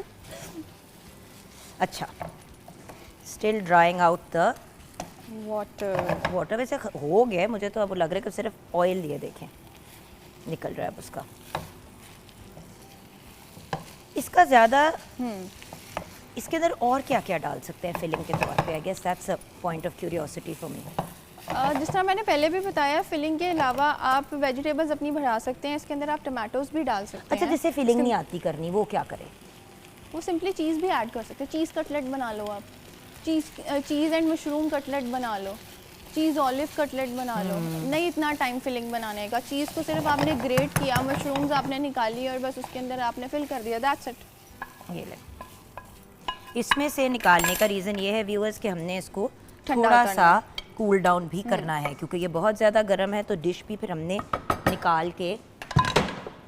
अच्छा, still drawing out the water. वैसे हो गया मुझे तो अब लग रहा है कि सिर्फ ऑयल, ये देखें निकल रहा है अब उसका। इसका ज़्यादा इसके अंदर और क्या क्या डाल सकते हैं फिलिंग के तौर पे? I guess that's a point of curiosity for me. जिस तरह मैंने पहले भी बताया, फिलिंग के अलावा आप वेजिटेबल्स अपनी बढ़ा सकते हैं। इसके अंदर आप टमाटोज भी डाल सकते हैं। अच्छा, जिसे फिलिंग नहीं आती करनी वो क्या करे? वो सिंपली चीज़ भी ऐड कर सकते हैं। चीज़ कटलेट बना लो आप, चीज़ एंड मशरूम कटलेट बना लो, चीज़ ऑलिव कटलेट बना लो। नहीं इतना टाइम फिलिंग बनाने का, चीज़ को सिर्फ आपने ग्रेट किया, मशरूम्स आपने निकाली और बस उसके अंदर आपने फिल कर दिया, दैट्स इट। ये ले, इसमें से निकालने का रीज़न ये है व्यूअर्स कि हमने इसको ठंडा थोड़ा करना सा कूल डाउन भी करना है क्योंकि ये बहुत ज़्यादा गर्म है। तो डिश भी फिर हमने निकाल के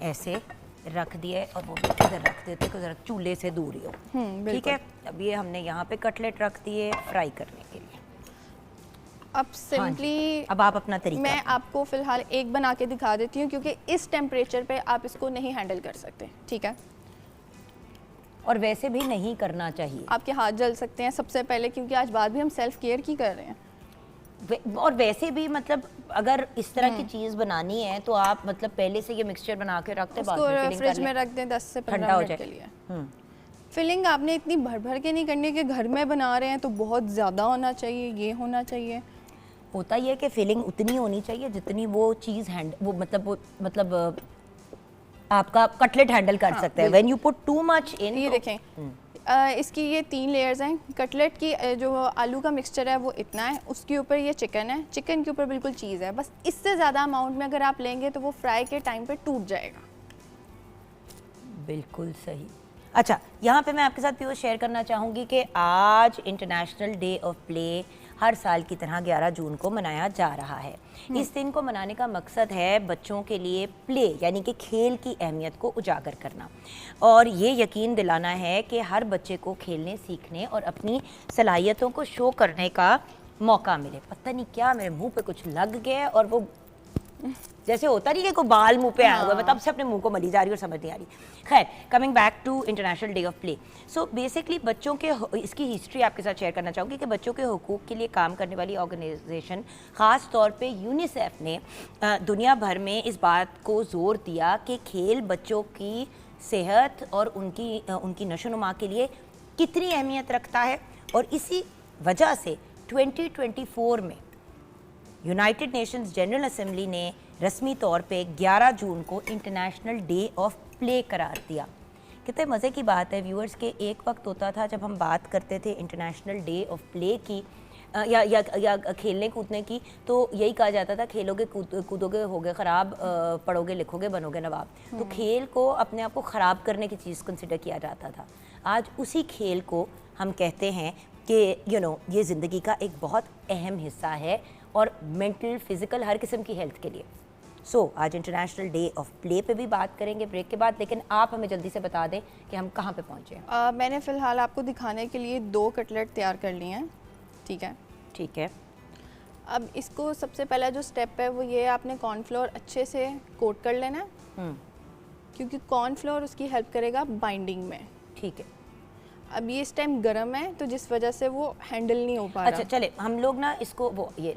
ऐसे रख दिए और वो भी इधर रख देते कि ज़रा चूल्हे से दूर ही हो। ठीक है, अब ये हमने यहाँ पे कटलेट रख दिए फ्राई करने के लिए। अब सिंपली अब आप अपना तरीका। मैं आपको फ़िलहाल एक बना के दिखा देती हूँ क्योंकि इस टेम्परेचर पे आप इसको नहीं हैंडल कर सकते, ठीक है? और वैसे भी नहीं करना चाहिए, आपके हाथ जल सकते हैं सबसे पहले, क्योंकि आज बात भी हम सेल्फ केयर की कर रहे हैं। और वैसे भी मतलब अगर इस तरह की चीज़ बनानी है तो आप मतलब पहले से ये मिक्सचर बना के रखते हैं, उसको फ्रिज में रख दें 10 से 15 मिनट के लिए। फिलिंग आपने इतनी भर भर के नहीं करनी कि घर में बना रहे हैं तो बहुत ज़्यादा होना चाहिए, ये होना चाहिए। होता ये है कि फिलिंग उतनी होनी चाहिए जितनी वो चीज़ वो मतलब आपका कटलेट हैंडल कर सकते हैं। When you put too much in, ये देखें, इसकी ये 3 लेयर्स हैं। कटलेट की जो आलू का मिक्सचर है वो इतना है, उसके ऊपर ये चिकन है, चिकन के ऊपर बिल्कुल चीज़ है। बस इससे ज़्यादा अमाउंट में अगर आप लेंगे तो वो फ्राई के टाइम पे टूट जाएगा। बिल्कुल सही। अच्छा, यहाँ पे मैं आपके साथ प्योर शेयर करना चाहूँगी कि आज इंटरनेशनल डे ऑफ प्ले हर साल की तरह 11 जून को मनाया जा रहा है। इस दिन को मनाने का मकसद है बच्चों के लिए प्ले यानी कि खेल की अहमियत को उजागर करना और ये यकीन दिलाना है कि हर बच्चे को खेलने, सीखने और अपनी सलाहियतों को शो करने का मौका मिले। पता नहीं क्या मेरे मुंह पे कुछ लग गया और वो जैसे होता नहीं कि कोई बाल मुंह पे आया हुआ है, मैं तब से अपने मुंह को मली जा रही और समझ नहीं आ रही। खैर, coming back to International Day of Play. So basically बच्चों के इसकी हिस्ट्री आपके साथ शेयर करना चाहूँगी कि बच्चों के हुकूक के लिए काम करने वाली ऑर्गेनाइजेशन ख़ास तौर पे यूनिसेफ ने दुनिया भर में इस बात को ज़ोर दिया कि खेल बच्चों की सेहत और उनकी नशोनुमा के लिए कितनी अहमियत रखता है। और इसी वजह से 2024 में यूनाइटेड नेशंस जनरल असेंबली ने रस्मी तौर पे 11 जून को इंटरनेशनल डे ऑफ प्ले करार दिया। कितने मज़े की बात है व्यूअर्स के एक वक्त होता था जब हम बात करते थे इंटरनेशनल डे ऑफ प्ले की या खेलने कूदने की, तो यही कहा जाता था खेलोगे कूदोगे होगे ख़राब, पढ़ोगे लिखोगे बनोगे नवाब। तो खेल को अपने आप को ख़राब करने की चीज़ कंसिडर किया जाता था। आज उसी खेल को हम कहते हैं कि ये ज़िंदगी का एक बहुत अहम हिस्सा है और मेंटल, फिज़िकल हर किस्म की हेल्थ के लिए। आज इंटरनेशनल डे ऑफ प्ले पे भी बात करेंगे ब्रेक के बाद, लेकिन आप हमें जल्दी से बता दें कि हम कहाँ पे पहुँचे हैं। मैंने फ़िलहाल आपको दिखाने के लिए 2 कटलेट तैयार कर लिए हैं, ठीक है? ठीक है। अब इसको सबसे पहला जो स्टेप है वो ये है, आपने कॉर्नफ्लोर अच्छे से कोट कर लेना है क्योंकि कॉर्नफ्लोर उसकी हेल्प करेगा बाइंडिंग में। ठीक है। अब ये इस टाइम गर्म है तो जिस वजह से वो हैंडल नहीं हो पा रहा। अच्छा चले, हम लोग ना इसको वो ये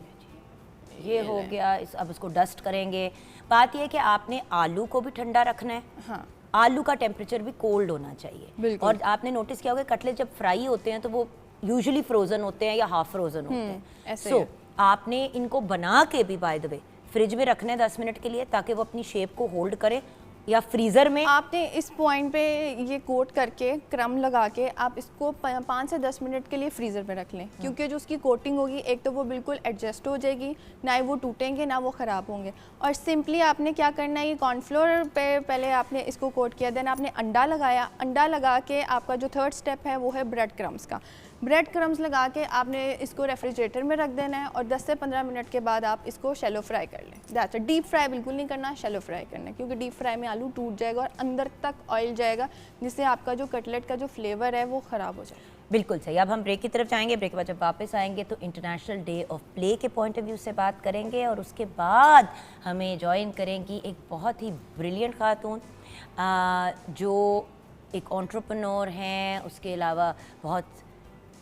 हो गया, अब इसको डस्ट करेंगे। बात ये है कि आपने आलू को भी ठंडा रखना है। हाँ, आलू का टेम्परेचर भी कोल्ड होना चाहिए। और आपने नोटिस किया होगा कटलेट जब फ्राई होते हैं तो वो यूजुअली फ्रोज़न होते हैं या हाफ फ्रोज़न होते हैं। ऐसे सो है। आपने इनको बना के भी बाय द वे फ्रिज में रखने 10 मिनट के लिए ताकि वो अपनी शेप को होल्ड करे, या फ्रीज़र में? आपने इस पॉइंट पे ये कोट करके क्रम लगा के आप इसको 5 से 10 मिनट के लिए फ्रीज़र में रख लें, क्योंकि जो उसकी कोटिंग होगी एक तो वो बिल्कुल एडजस्ट हो जाएगी, ना ही वो टूटेंगे ना वो ख़राब होंगे। और सिंपली आपने क्या करना है, ये कॉर्नफ्लोर पे पहले आपने इसको कोट किया, देन आपने अंडा लगाया, अंडा लगा के आपका जो थर्ड स्टेप है वो है ब्रेड क्रम्स का। ब्रेड क्रम्स लगा के आपने इसको रेफ्रिजरेटर में रख देना है और 10 से 15 मिनट के बाद आप इसको शैलो फ्राई कर लें। That's it. डीप फ्राई बिल्कुल नहीं करना, शैलो फ्राई करना है, क्योंकि डीप फ्राई में आलू टूट जाएगा और अंदर तक ऑयल जाएगा, जिससे आपका जो कटलेट का जो फ्लेवर है वो ख़राब हो जाएगा। बिल्कुल सही। अब हम ब्रेक की तरफ जाएंगे, ब्रेक के बाद जब वापस आएंगे तो इंटरनेशनल डे ऑफ प्ले के पॉइंट ऑफ व्यू से बात करेंगे, और उसके बाद हमें ज्वाइन करेंगी एक बहुत ही ब्रिलियंट खातून जो एक एंटरप्रेन्योर हैं, उसके अलावा बहुत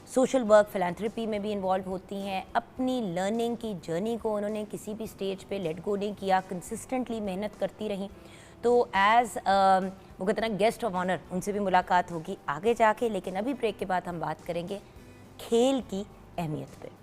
सोशल वर्क फिलैंथ्रोपी में भी इन्वॉल्व होती हैं। अपनी लर्निंग की जर्नी को उन्होंने किसी भी स्टेज पे लेट गो नहीं किया, कंसिस्टेंटली मेहनत करती रहीं। तो एज़ वो कहते हैं ना गेस्ट ऑफ ऑनर, उनसे भी मुलाकात होगी आगे जाके, लेकिन अभी ब्रेक के बाद हम बात करेंगे खेल की अहमियत पे।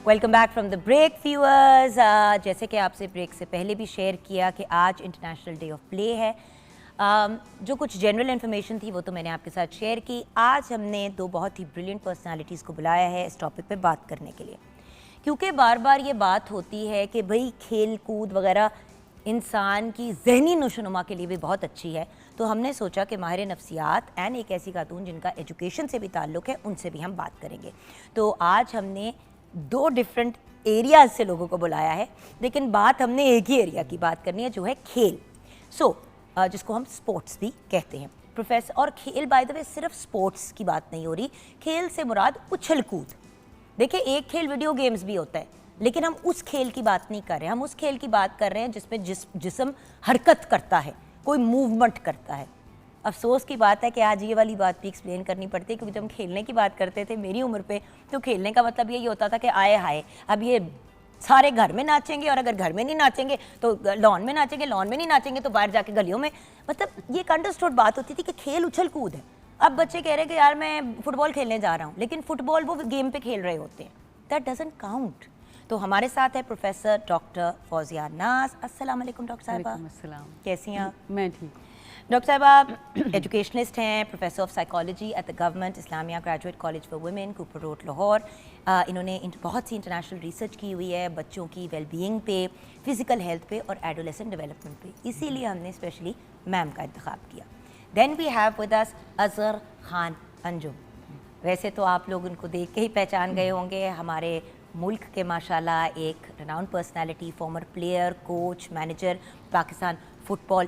Welcome back from the break viewers. जैसे कि आपसे ब्रेक से पहले भी शेयर किया कि आज इंटरनेशनल डे ऑफ प्ले है। जो कुछ जनरल इन्फॉर्मेशन थी वो तो मैंने आपके साथ शेयर की। आज हमने दो बहुत ही ब्रिलियंट पर्सनालिटीज़ को बुलाया है इस टॉपिक पे बात करने के लिए, क्योंकि बार बार ये बात होती है कि भाई खेल कूद वगैरह इंसान की जहनी नशोनुमा के लिए भी बहुत अच्छी है। तो हमने सोचा कि माहिर नफ्सियात एंड एक ऐसी खातून जिनका एजुकेशन से भी ताल्लुक़ है, उनसे भी हम बात करेंगे। तो आज हमने दो डिफरेंट एरियाज से लोगों को बुलाया है, लेकिन बात हमने एक ही एरिया की बात करनी है जो है खेल। जिसको हम स्पोर्ट्स भी कहते हैं प्रोफेसर। और खेल बाय द वे सिर्फ स्पोर्ट्स की बात नहीं हो रही, खेल से मुराद उछल कूद। देखिए एक खेल वीडियो गेम्स भी होता है, लेकिन हम उस खेल की बात नहीं कर रहे हैं। हम उस खेल की बात कर रहे हैं जिसमें जिस्म हरकत करता है, कोई मूवमेंट करता है। अफसोस की बात है कि आज ये वाली बात भी एक्सप्लेन करनी पड़ती है, क्योंकि जब हम खेलने की बात करते थे मेरी उम्र पे, तो खेलने का मतलब यही होता था कि आए हाय अब ये सारे घर में नाचेंगे, और अगर घर में नहीं नाचेंगे तो लॉन में नाचेंगे, लॉन में नहीं नाचेंगे तो बाहर जाके गलियों में। मतलब ये एक अंडरस्टूड बात होती थी कि खेल उछल कूद है। अब बच्चे कह रहे हैं कि यार मैं फुटबॉल खेलने जा रहा हूँ, लेकिन फुटबॉल वो गेम पे खेल रहे होते हैं। That doesn't count. तो हमारे साथ है प्रोफेसर डॉक्टर फौजिया नाज। अस्सलाम वालेकुम डॉक्टर साहिबा। कैसी हैं आप? मैं ठीक। डॉक्टर साहब आप एजुकेशनिस्ट हैं, professor of psychology at the government Islamia graduate college for women, Cooper road, Lahore. इन्होंने बहुत सी इंटरनेशनल रिसर्च की हुई है बच्चों की वेलबींग पे, फिज़िकल हेल्थ पे और एडोलेसेंट डेवलपमेंट पे, इसीलिए हमने स्पेशली मैम का इंतखाब किया। Then we have with us Asghar Khan Anjum. वैसे तो आप लोग उनको देख के ही पहचान गए होंगे, हमारे मुल्क के माशाल्लाह एक renowned personality, former player, coach, manager, Pakistan football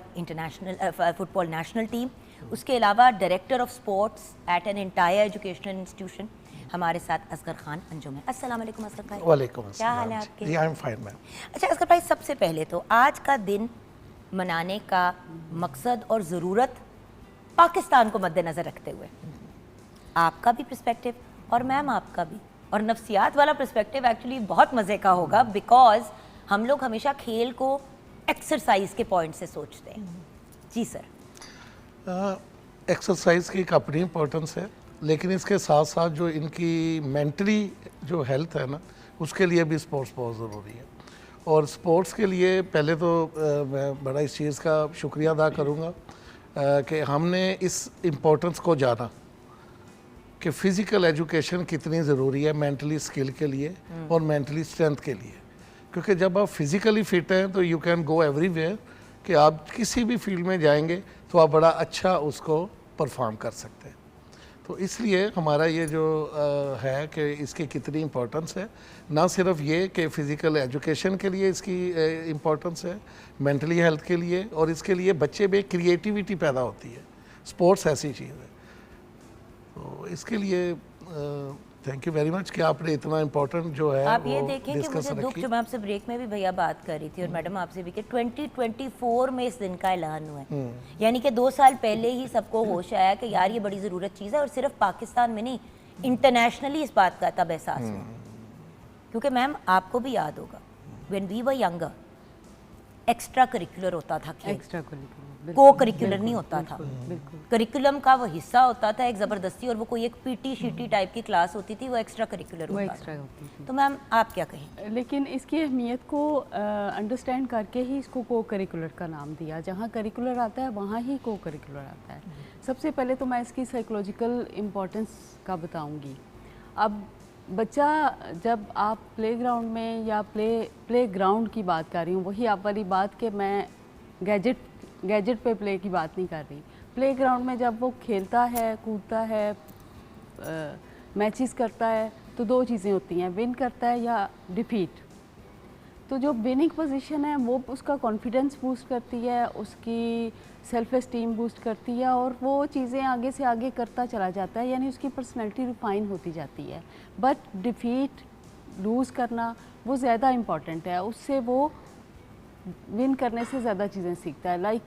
football national team, उसके अलावा director of sports at an entire educational institution. हमारे साथ असगर खान अंजुम है। अस्सलाम वालेकुम असगर भाई। वालेकुम क्या हाल है आपके? जी आई एम फाइन मैम। अच्छा असगर भाई, सबसे पहले तो आज का दिन मनाने का मकसद और ज़रूरत पाकिस्तान को मद्देनज़र रखते हुए आपका भी पर्सपेक्टिव और मैम आपका भी, और नफ्सियात वाला पर्सपेक्टिव एक्चुअली बहुत मज़े का होगा, बिकॉज हम लोग हमेशा खेल को एक्सरसाइज के पॉइंट से सोचते हैं। जी सर। एक्सरसाइज की एक अपनी इम्पोर्टेंस है, लेकिन इसके साथ साथ जो इनकी मेंटली जो हेल्थ है ना, उसके लिए भी स्पोर्ट्स बहुत ज़रूरी है। और स्पोर्ट्स के लिए पहले तो मैं बड़ा इस चीज़ का शुक्रिया अदा करूँगा कि हमने इस इम्पोर्टेंस को जाना कि फ़िज़िकल एजुकेशन कितनी ज़रूरी है मेंटली स्किल के लिए और मेंटली स्ट्रेंथ के लिए। क्योंकि जब आप फिज़िकली फ़िट हैं तो यू कैन गो एवरीवेयर, कि आप किसी भी फील्ड में जाएंगे तो आप बड़ा अच्छा उसको परफॉर्म कर सकते हैं। तो इसलिए हमारा ये जो है कि इसकी कितनी इम्पोर्टेंस है, ना सिर्फ ये कि फ़िज़िकल एजुकेशन के लिए इसकी इम्पोर्टेंस है, मेंटली हेल्थ के लिए, और इसके लिए बच्चे में क्रिएटिविटी पैदा होती है। स्पोर्ट्स ऐसी चीज़ है, तो इसके लिए थैंक यू वेरी मच कि आपने इतना इम्पोर्टेंट जो है आप ये वो देखें कि डिस्कस मुझे दुख, रखी। जो मैं आपसे ब्रेक में भी भैया बात कर रही थी और मैडम आपसे भी, कि 2024 में इस दिन का ऐलान हुआ है। यानी कि 2 साल पहले ही सबको होश आया कि यार ये बड़ी ज़रूरत चीज़ है, और सिर्फ पाकिस्तान में नहीं, इंटरनेशनली इस बात का तब एहसास हुआ। क्योंकि मैम आपको भी याद होगा, when we were younger extracurricular होता था, एक्स्ट्रा करिकुलर, को करिकुलर नहीं होता था। बिल्कुल। करिकुलम का वो हिस्सा होता था एक ज़बरदस्ती, और वो कोई एक पीटी शीटी टाइप की क्लास होती थी, वो एक्स्ट्रा करिकुलर वो होता एक्स्ट्रा था। होती थी। तो मैम आप क्या कहें? लेकिन इसकी अहमियत को अंडरस्टैंड करके ही इसको को करिकुलर का नाम दिया। जहाँ करिकुलर आता है वहाँ ही को करिकुलर आता है। सबसे पहले तो मैं इसकी साइकोलॉजिकल इम्पोर्टेंस का बताऊँगी। अब बच्चा, जब आप प्लेग्राउंड में या प्लेग्राउंड की बात कर रही हूँ, वही आप वाली बात कि मैं गैजेट पे प्ले की बात नहीं कर रही। प्लेग्राउंड में जब वो खेलता है, कूदता है, मैचेस करता है, तो 2 चीज़ें होती हैं, विन करता है या डिफीट। तो जो विनिंग पोजीशन है वो उसका कॉन्फिडेंस बूस्ट करती है, उसकी सेल्फ एस्टीम बूस्ट करती है, और वो चीज़ें आगे से आगे करता चला जाता है, यानी उसकी पर्सनैलिटी रिफाइन होती जाती है। बट डिफीट, लूज़ करना, वो ज़्यादा इम्पॉर्टेंट है। उससे वो विन करने से ज़्यादा चीज़ें सीखता है। लाइक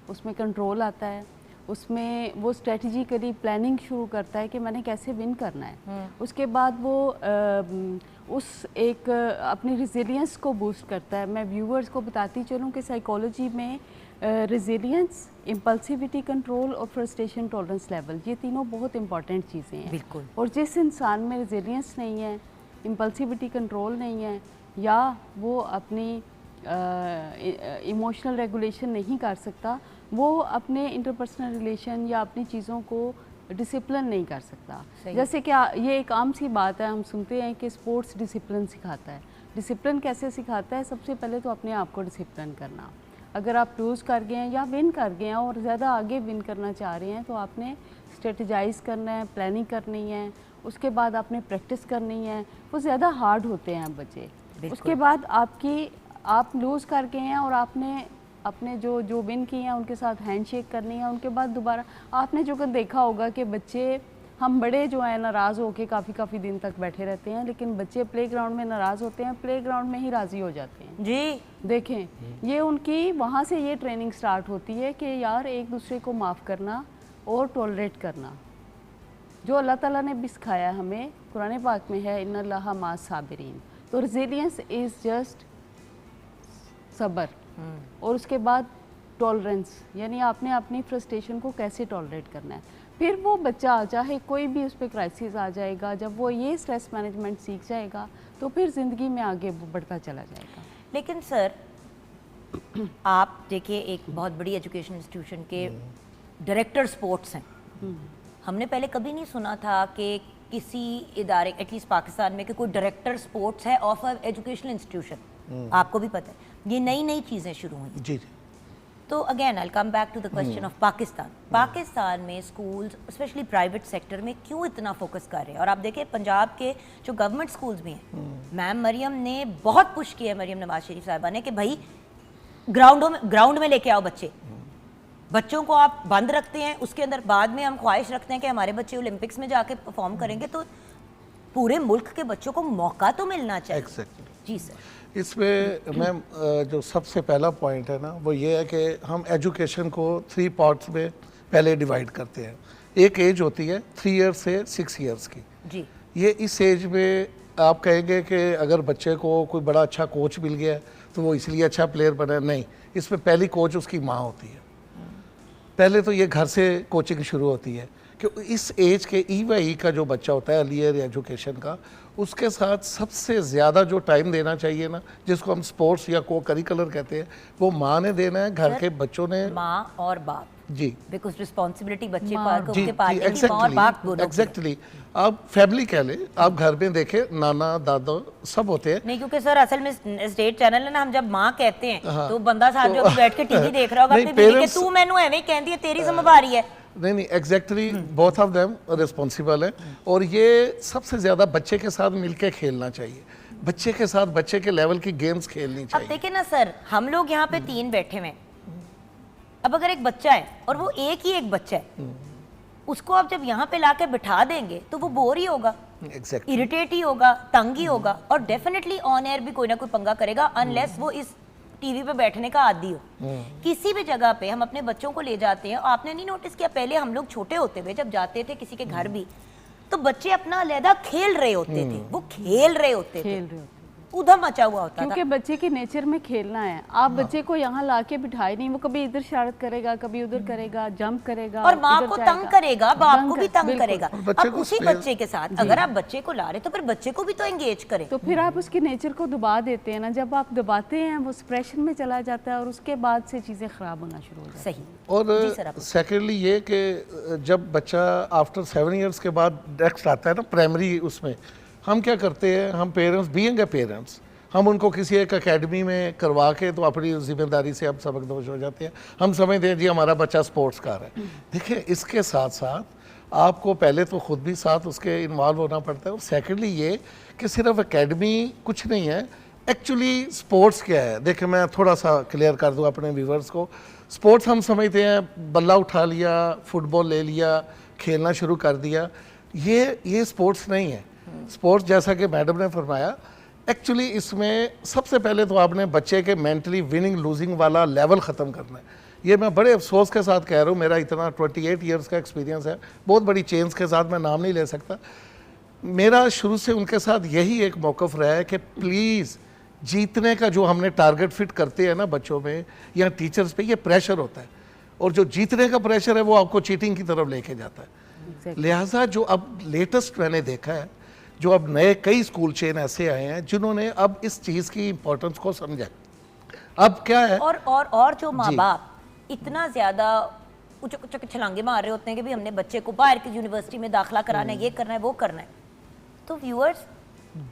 उसमें कंट्रोल आता है, उसमें वो स्ट्रेटजिकली प्लानिंग शुरू करता है कि मैंने कैसे विन करना है। उसके बाद वो उस एक अपनी रिजिलियंस को बूस्ट करता है। मैं व्यूअर्स को बताती चलूँ कि साइकोलॉजी में रिजिलियंस, इम्पल्सिविटी कंट्रोल और फ्रस्ट्रेशन टॉलरेंस लेवल, ये तीनों बहुत इंपॉर्टेंट चीज़ें हैं। बिल्कुल। और जिस इंसान में रिजिलियंस नहीं है, इम्पल्सिविटी कंट्रोल नहीं है, या वो अपनी इमोशनल रेगुलेशन नहीं कर सकता, वो अपने इंटरपर्सनल रिलेशन या अपनी चीज़ों को डिसिप्लिन नहीं कर सकता। जैसे कि ये एक आम सी बात है, हम सुनते हैं कि स्पोर्ट्स डिसिप्लिन सिखाता है। डिसिप्लिन कैसे सिखाता है? सबसे पहले तो अपने आप को डिसिप्लिन करना। अगर आप लूज़ कर गए हैं या विन कर गए हैं और ज़्यादा आगे विन करना चाह रहे हैं, तो आपने स्ट्रेटजाइज़ करना है, प्लानिंग करनी है, उसके बाद आपने प्रैक्टिस करनी है। वो ज़्यादा हार्ड होते हैं बच्चे। उसके बाद आप लूज़ कर गए हैं और आपने अपने जो विन किए हैं उनके साथ हैंडशेक करनी है। उनके बाद दोबारा आपने जो देखा होगा कि बच्चे, हम बड़े जो हैं नाराज़ होके काफ़ी दिन तक बैठे रहते हैं, लेकिन बच्चे प्लेग्राउंड में नाराज़ होते हैं, प्लेग्राउंड में ही राज़ी हो जाते हैं। जी देखें, ये उनकी वहाँ से ये ट्रेनिंग स्टार्ट होती है कि यार एक दूसरे को माफ़ करना और टॉलरेट करना, जो अल्लाह ताला ने भी सिखाया हमें। कुरान पाक में है, इन्नल्लाहा माअस साबिरीन। तो रेजिलियंस इज़ जस्ट सब्र, और उसके बाद टॉलरेंस, यानी आपने अपनी फ्रस्ट्रेशन को कैसे टॉलरेट करना है। फिर वो बच्चा, चाहे कोई भी उस पर क्राइसिस आ जाएगा, जब वो ये स्ट्रेस मैनेजमेंट सीख जाएगा तो फिर ज़िंदगी में आगे बढ़ता चला जाएगा। लेकिन सर, आप देखिए एक बहुत बड़ी एजुकेशन इंस्टीट्यूशन के डायरेक्टर स्पोर्ट्स हैं। हमने पहले कभी नहीं सुना था कि किसी इदारे, एटलीस्ट पाकिस्तान में, कि कोई डायरेक्टर स्पोर्ट्स है ऑफ अ एजुकेशनल इंस्टीट्यूशन। आपको भी पता है ये नई चीज़ें शुरू हुई। जी। तो again I come back to the question of Pakistan. Pakistan में स्कूल्स, स्पेशली प्राइवेट सेक्टर में, क्यों इतना फोकस कर रहे हैं? और आप देखिए पंजाब के जो गवर्नमेंट स्कूल्स भी हैं, मैम मरियम ने बहुत पुश किया है, मरियम नवाज शरीफ साहिबा ने, कि भाई ग्राउंड में लेके आओ बच्चे। बच्चों को आप बंद रखते हैं, उसके अंदर बाद में हम ख्वाहिश रखते हैं कि हमारे बच्चे ओलंपिक्स में जाके परफॉर्म करेंगे, तो पूरे मुल्क के बच्चों को मौका तो मिलना चाहिए। Exactly. जी सर। इसमें मैम जो सबसे पहला पॉइंट है ना, वो ये है कि हम एजुकेशन को 3 पार्ट्स में पहले डिवाइड करते हैं। एक एज होती है 3 ईयर्स से 6 ईयर्स की। जी। ये इस एज में आप कहेंगे कि अगर बच्चे को कोई बड़ा अच्छा कोच मिल गया तो वो इसलिए अच्छा प्लेयर बना, नहीं। इसमें पहली कोच उसकी माँ होती है। पहले तो ये घर से कोचिंग शुरू होती है कि इस एज के EYE का जो बच्चा होता है, अर्लियर एजुकेशन का, उसके साथ सबसे ज़्यादा जो टाइम देना चाहिए ना, जिसको हम स्पोर्ट्स या को करिकुलर कहते हैं, वो माँ ने देना है, घर के बच्चों ने। माँ और बाप, जी, बिकॉज रिस्पॉन्सिबिलिटी बच्चे जी, के पालने की माँ और बाप दोनों की है। एग्जैक्टली। आप फैमिली कह ले, आप घर में देखे नाना दादा सब होते हैं। नहीं, क्योंकि सर असल में स्टेट चैनल है ना, हम जब माँ कहते हैं तो बंदा साथ जो अभी बैठ के टीवी देख रहा होगा अपनी बीवी के, तू मैनू एवें कहती है, तेरी जिम्मेवारी है। नहीं, exactly, both of them responsible है। और ये सबसे ज़्यादा बच्चे के साथ मिलके खेलना चाहिए, बच्चे के साथ बच्चे के लेवल की गेम्स खेलनी अब चाहिए। देखिए ना सर, हम लोग यहाँ पे 3 बैठे हुए हैं। अब अगर एक बच्चा है और वो एक बच्चा है, उसको आप जब यहाँ पे लाके बिठा देंगे तो वो बोर ही होगा। एग्जैक्टली इरिटेट ही होगा, तंग ही होगा, और डेफिनेटली ऑन एयर भी कोई ना कोई पंगा करेगा, अनलेस वो इस टीवी पे बैठने का आदी हो। किसी भी जगह पे हम अपने बच्चों को ले जाते हैं, आपने नहीं नोटिस किया, पहले हम लोग छोटे होते हुए जब जाते थे किसी के घर भी, तो बच्चे अपना अलहदा खेल रहे होते थे, वो खेल रहे होते थे, उधम मचा हुआ होता था। क्योंकि बच्चे के नेचर में खेलना है। आप बच्चे को यहाँ लाके बिठाए नहीं, वो कभी इधर शरारत करेगा, कभी उधर करेगा, जंप करेगा, और माँ इधर को जाएगा। तंग करेगा, बाप को भी तंग बिल्कुल। करेगा। बच्चे अब को उसी स्पेस- बच्चे के साथ अगर आप बच्चे को ला रहे तो फिर बच्चे को भी तो एंगेज करें। तो फिर आप उसके नेचर को दबा देते हैं ना, जब आप दबाते हैं वो स्प्रेशन में चला जाता है और उसके बाद से चीज़ें ख़राब होना शुरू हो जाती हैं। सही। और जी सर, आप सेकेंडली ये कि जब बच्चा आफ्टर 7 इयर्स के बाद नेक्स्ट आता है ना प्राइमरी, उसमें हम क्या करते हैं, हम पेरेंट्स बीइंग ए पेरेंट्स, हम उनको किसी एक एकेडमी में करवा के तो अपनी जिम्मेदारी से हम सबकदोश हो जाते हैं। हम समझते हैं जी हमारा बच्चा स्पोर्ट्स कार है। देखिए इसके साथ साथ आपको पहले तो ख़ुद भी साथ उसके इन्वॉल्व होना पड़ता है, और सेकेंडली ये कि सिर्फ एकेडमी कुछ नहीं है, एक्चुअली स्पोर्ट्स क्या है। देखिए मैं थोड़ा सा क्लियर कर दूँ अपने व्यूवर्स को। स्पोर्ट्स हम समझते हैं बल्ला उठा लिया, फुटबॉल ले लिया, खेलना शुरू कर दिया, ये स्पोर्ट्स नहीं है। स्पोर्ट्स जैसा कि मैडम ने फरमाया, एक्चुअली इसमें सबसे पहले तो आपने बच्चे के मेंटली विनिंग लूजिंग वाला लेवल ख़त्म करना है। ये मैं बड़े अफसोस के साथ कह रहा हूँ, मेरा इतना 28 इयर्स का एक्सपीरियंस है, बहुत बड़ी चेंज के साथ मैं नाम नहीं ले सकता। मेरा शुरू से उनके साथ यही एक मौक़िफ़ रहा है कि प्लीज़ जीतने का जो हमने टारगेट फिट करते हैं ना बच्चों में या टीचर्स पे, ये प्रेशर होता है, और जो जीतने का प्रेशर है वो आपको चीटिंग की तरफ लेके जाता है। लिहाजा जो अब लेटेस्ट मैंने देखा है, जो अब नए कई स्कूल चेन ऐसे आए हैं जिन्होंने अब इस चीज़ की इम्पोर्टेंस को समझा। अब क्या है, और जो माँ बाप इतना ज़्यादा उचक छलांगे मार रहे होते हैं कि भी हमने बच्चे को बाहर की यूनिवर्सिटी में दाखिला कराना है, ये करना है, वो करना है, तो व्यूअर्स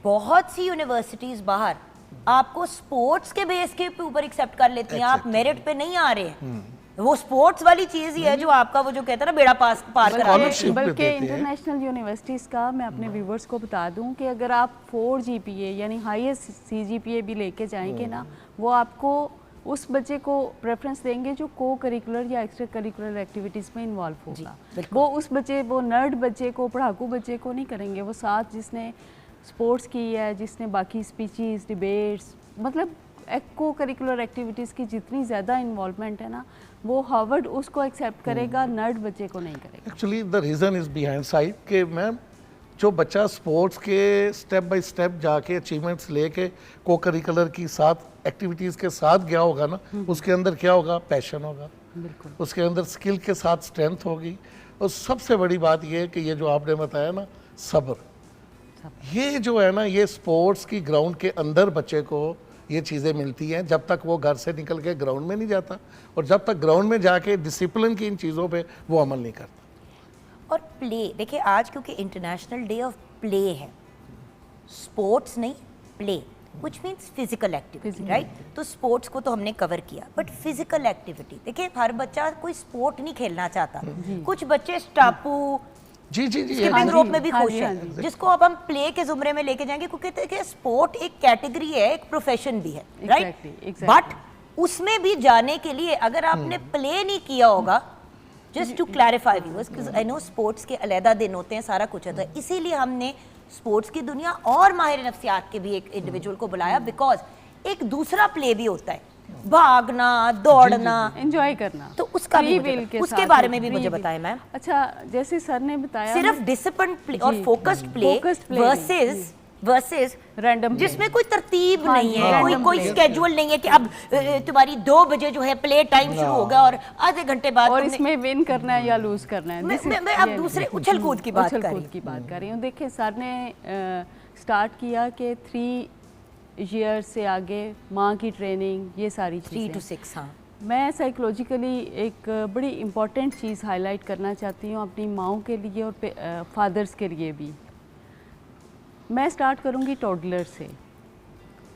बहुत सी यूनिवर्सिटीज़ बाहर आपको स्पोर्ट्स के बेस के ऊपर एक्सेप्ट कर लेती हैं। आप मेरिट पे नहीं आ रहे हैं, वो स्पोर्ट्स वाली चीज ही है जो आपका वो जो कहते हैं ना बेड़ा पार करा। बल्कि इंटरनेशनल यूनिवर्सिटीज़ का मैं अपने व्यूवर्स को बता दूं कि अगर आप 4 GPA यानी हाईएस्ट CGPA भी लेके जाएंगे ना, वो आपको उस बच्चे को प्रेफरेंस देंगे जो को करिकुलर या एक्स्ट्रा करिकुलर एक्टिविटीज़ में इन्वॉल्व होगा। वो उस बच्चे, वो नर्ड बच्चे को, पढ़ाकू बच्चे को नहीं करेंगे। वो साथ जिसने स्पोर्ट्स की है, जिसने बाकी स्पीचेस, डिबेट्स, मतलब को करिकुलर एक्टिविटीज़ की जितनी ज़्यादा इन्वॉल्वमेंट है ना, वो हार्वर्ड उसको एक्सेप्ट करेगा, नर्ड बच्चे को नहीं करेगा। Actually the reason is behind side कि मैम जो बच्चा स्पोर्ट्स के स्टेप बाय स्टेप जाके अचीवमेंट्स लेके को करिकुलर की साथ एक्टिविटीज़ के साथ गया होगा ना, उसके अंदर क्या होगा, पैशन होगा, उसके अंदर स्किल के साथ स्ट्रेंथ होगी, और सबसे बड़ी बात ये है कि ये जो आपने बताया ना सब्र, ये जो है ना, ये स्पोर्ट्स की ग्राउंड के अंदर बच्चे को ये चीज़ें मिलती हैं जब तक वो घर से निकल के ग्राउंड में नहीं जाता, और जब तक ग्राउंड में जाके डिसिप्लिन की इन चीज़ों पे वो अमल नहीं करता। और प्ले, देखिए आज क्योंकि इंटरनेशनल डे ऑफ प्ले है, स्पोर्ट्स नहीं play, which means physical activity, right. तो स्पोर्ट्स को तो हमने कवर किया, बट फिजिकल एक्टिविटी, देखिए हर बच्चा कोई स्पोर्ट नहीं खेलना चाहता। कुछ बच्चे स्टापू, जी स्किपिंग रोप में भी खुश है, जिसको अब हम प्ले के जुमरे में लेके जाएंगे, क्योंकि देखिए स्पोर्ट एक कैटेगरी है, एक प्रोफेशन भी है, राइट। बट उसमें भी जाने के लिए अगर आपने प्ले नहीं किया होगा, just to clarify viewers, I know sports के अलहदा दिन होते हैं, सारा कुछ होता है, इसीलिए हमने स्पोर्ट्स की दुनिया और माहिर नफ्सियात के भी एक इंडिविजुअल को बुलाया, बिकॉज एक दूसरा प्ले भी होता है, भागना, दौड़ना, एंजॉय करना, तो उसका भी उसके बारे में भी मुझे बताएं मैम। अच्छा, जैसे सर ने बताया, सिर्फ डिसिप्लिन प्ले और फोकस्ड प्ले वर्सेस रैंडम, जिसमें कोई तरतीब नहीं है, कोई स्केड्यूल नहीं है कि अब तुम्हारी 2 बजे जो है प्ले टाइम शुरू होगा और आधे घंटे बाद और इसमें विन करना है या लूज करना है। मैं अब दूसरे उछल कूद की बात कर रही हूँ। देखिए सर ने स्टार्ट किया कि 3 ईयर से आगे माँ की ट्रेनिंग, ये सारी चीज़ें 3 to 6। हाँ, मैं साइकोलॉजिकली एक बड़ी इम्पॉर्टेंट चीज़ हाईलाइट करना चाहती हूँ अपनी माँओं के लिए और फादर्स के लिए भी। मैं स्टार्ट करूँगी टॉडलर से,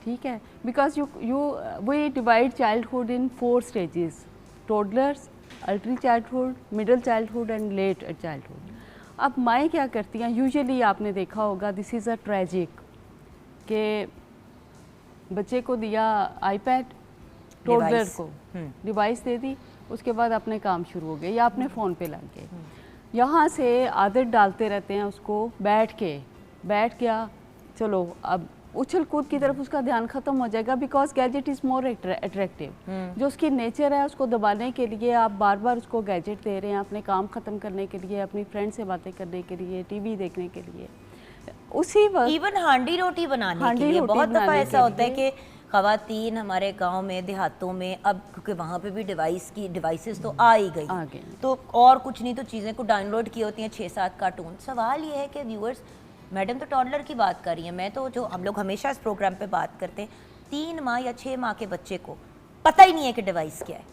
ठीक है, because we divide childhood in 4 stages, toddlers, early childhood, middle childhood and late childhood. अब माएँ क्या करती हैं, यूजुअली आपने देखा होगा, दिस इज़ अ ट्रेजिक, कि बच्चे को दिया आईपैड, टॉडलर को डिवाइस दे दी, उसके बाद अपने काम शुरू हो गए या अपने फ़ोन पे लग गए। यहाँ से आदत डालते रहते हैं उसको बैठ के बैठ गया, चलो अब उछल कूद की तरफ उसका ध्यान खत्म हो जाएगा, because gadget is more attractive. जो उसकी नेचर है उसको दबाने के लिए आप बार बार उसको गैजेट दे रहे हैं, अपने काम ख़त्म करने के लिए, अपनी फ्रेंड से बातें करने के लिए, टीवी देखने के लिए। उसी वक्त इवन हांडी रोटी बनाने के लिए बहुत दफ़ा ऐसा होता है कि ख़वातीन हमारे गांव में, देहातों में, अब क्योंकि वहाँ पे भी डिवाइसेस तो आ ही गई, तो और कुछ नहीं तो चीज़ें को डाउनलोड की होती हैं 6-7 कार्टून। सवाल ये है कि व्यूअर्स, मैडम तो टॉडलर की बात कर रही हैं, मैं तो जो हम लोग हमेशा इस प्रोग्राम पे बात करते हैं, 3 माह या 6 माह के बच्चे को पता ही नहीं है कि डिवाइस क्या है।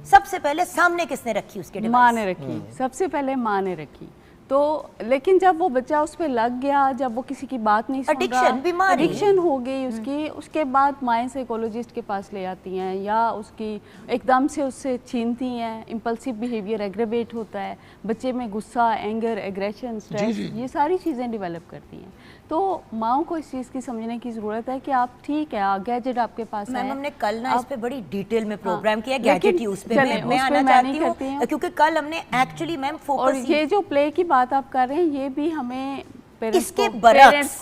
सबसे पहले सामने किसने रखी उसके डिवाइस? माँ ने रखी, सबसे पहले माँ ने रखी। तो लेकिन जब वो बच्चा उस पर लग गया, जब वो किसी की बात नहीं सुन रहा, एडिक्शन हो गई उसकी, उसके बाद माएँ साइकोलॉजिस्ट के पास ले आती हैं या उसकी एकदम से उससे छीनती हैं, इम्पल्सिव बिहेवियर एग्रेवेट होता है, बच्चे में गुस्सा, एंगर, एग्रेशन, स्ट्रेस, ये सारी चीज़ें डेवलप करती हैं। तो माओं को इस चीज़ की समझने की ज़रूरत है कि आप ठीक है, गैजेट आपके पास है। मैम हमने कल ना इस पे बड़ी डिटेल में प्रोग्राम किया गैजेट यूज पे, मैं आना चाहती हूँ क्योंकि कल हमने एक्चुअली मैम फोकस, और ये जो प्ले की बात आप कर रहे हैं ये भी हमें इसके बरक्स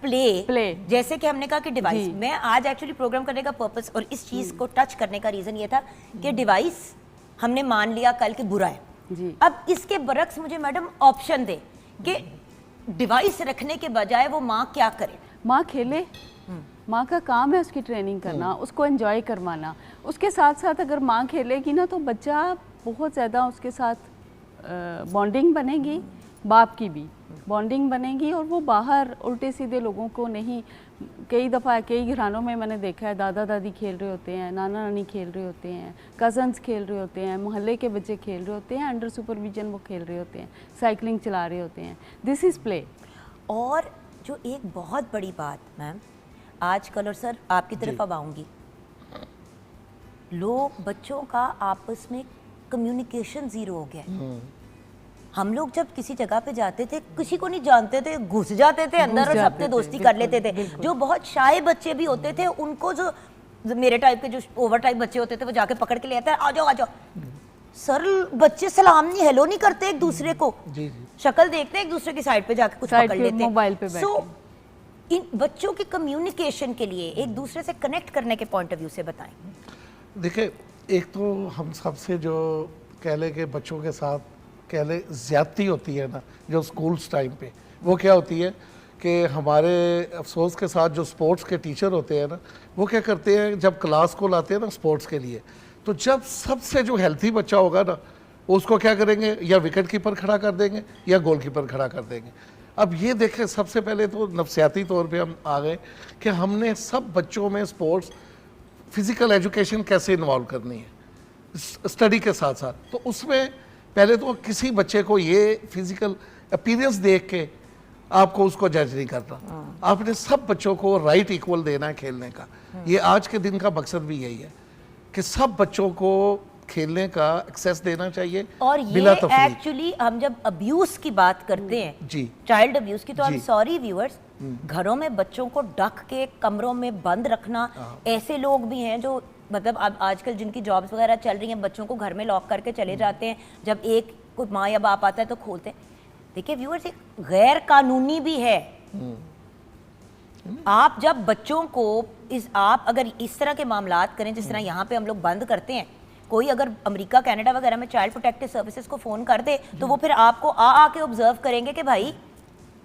प्ले जैसे कि हमने कहा कि डिवाइस, मैं आज एक्चुअली प्रोग्राम करने का पर्पस और इस चीज को टच करने का रीजन ये था कि डिवाइस हमने मान लिया कल के बुरा है, अब इसके बरक्स मुझे मैडम ऑप्शन दे कि डिवाइस रखने के बजाय वो माँ क्या करे। माँ खेले, माँ का काम है उसकी ट्रेनिंग करना, उसको एंजॉय करवाना। उसके साथ साथ अगर माँ खेलेगी ना तो बच्चा बहुत ज़्यादा उसके साथ बॉन्डिंग बनेगी, बाप की भी बॉन्डिंग बनेगी, और वो बाहर उल्टे सीधे लोगों को नहीं। कई दफ़ा कई घरानों में मैंने देखा है दादा दादी खेल रहे होते हैं, नाना नानी खेल रहे होते हैं, कज़न्स खेल रहे होते हैं, मोहल्ले के बच्चे खेल रहे होते हैं, अंडर सुपरविजन वो खेल रहे होते हैं, साइकिलिंग चला रहे होते हैं। This is play. और जो एक बहुत बड़ी बात मैम आजकल, और सर आपकी तरफ अब आऊँगी, लोग बच्चों का आपस में कम्युनिकेशन ज़ीरो हो गया है। हम लोग जब किसी जगह पे जाते थे, किसी को नहीं जानते थे, घुस जाते थे अंदर और सबसे दोस्ती कर लेते थे। जो बहुत शाय बच्चे भी होते थे उनको, जो मेरे टाइप के जो ओवर टाइप बच्चे होते थे, वो जाके पकड़ के ले आते हैं, आ जाओ आ जाओ। सर बच्चे सलाम नहीं, हेलो नहीं करते एक दूसरे को, शक्ल देखते एक दूसरे की साइड पे जाके कुछ पकड़ लेते हैं मोबाइल पे। सो इन बच्चों की कम्युनिकेशन के लिए एक दूसरे से कनेक्ट करने के पॉइंट ऑफ व्यू से बताएं। देखिए, एक तो हम सबसे जो कह ले कि बच्चों के साथ कह ले ज़्यादती होती है ना, जो स्कूल्स टाइम पे, वो क्या होती है कि हमारे अफसोस के साथ जो स्पोर्ट्स के टीचर होते हैं ना, वो क्या करते हैं जब क्लास को लाते हैं ना स्पोर्ट्स के लिए, तो जब सबसे जो हेल्थी बच्चा होगा ना, उसको क्या करेंगे, या विकेट कीपर खड़ा कर देंगे या गोल कीपर खड़ा कर देंगे। अब ये देखें, सबसे पहले तो नफ्सियाती तौर पे हम आ गए कि हमने सब बच्चों में स्पोर्ट्स, फिज़िकल एजुकेशन कैसे इन्वॉल्व करनी है स्टडी के साथ साथ। तो उसमें पहले तो किसी बच्चे को ये फिज़िकल अपीयरेंस देख के आपको उसको जज नहीं करना, आपने सब बच्चों को राइट इक्वल देना है खेलने का। ये आज के दिन का मकसद भी यही है कि सब बच्चों को खेलने का एक्सेस देना चाहिए। और ये एक्चुअली हम जब अब्यूज की बात करते हैं जी, चाइल्ड अब्यूज की, तो आई एम सॉरी व्यूअर्स, घरों में बच्चों को ढक के कमरों में बंद रखना, ऐसे लोग भी हैं जो मतलब अब आजकल जिनकी जॉब्स वगैरह चल रही हैं, बच्चों को घर में लॉक करके चले जाते हैं, जब एक कोई माँ या बाप आता है तो खोलते हैं। देखिए व्यूअर्स, एक गैर कानूनी भी है। आप जब बच्चों को आप अगर इस तरह के मामलात करें जिस तरह यहाँ पे हम लोग बंद करते हैं, कोई अगर अमेरिका कनाडा वगैरह में चाइल्ड प्रोटेक्टिव सर्विसेज को फ़ोन कर दे तो वो फिर आपको आके ऑब्जर्व करेंगे कि भाई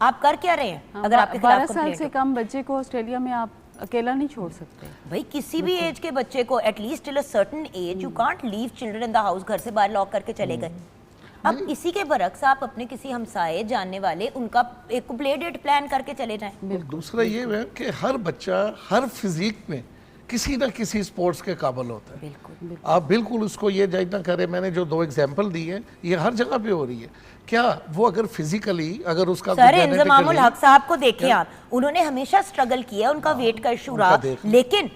आप कर क्या रहे हैं। अगर आपके खिलाफ 12 साल से कम बच्चे को ऑस्ट्रेलिया में आप अकेला नहीं छोड़ सकते भाई, किसी भी एज के बच्चे को, at least till a certain age you can't leave children in the house, घर से बाहर लॉक करके चले गए। अब इसी के बरक्स आप अपने किसी हमसाए जानने वाले उनका एक प्ले डेट प्लान करके चले जाएं। दूसरा ये है कि हर बच्चा हर फिजिक में किसी ना किसी स्पोर्ट्स के काबिल होता है। बिल्कुल। आप बिल्कुल उसको ये जज ना करें, मैंने जो 2 एग्जांपल दी है ये हर जगह पे हो रही है। क्या वो अगर फिजिकली अगर उसका सर इंजमामुल हक साहब को देखिए आप, उन्होंने हमेशा स्ट्रगल किया, उनका वेट का इशू रहा, लेकिन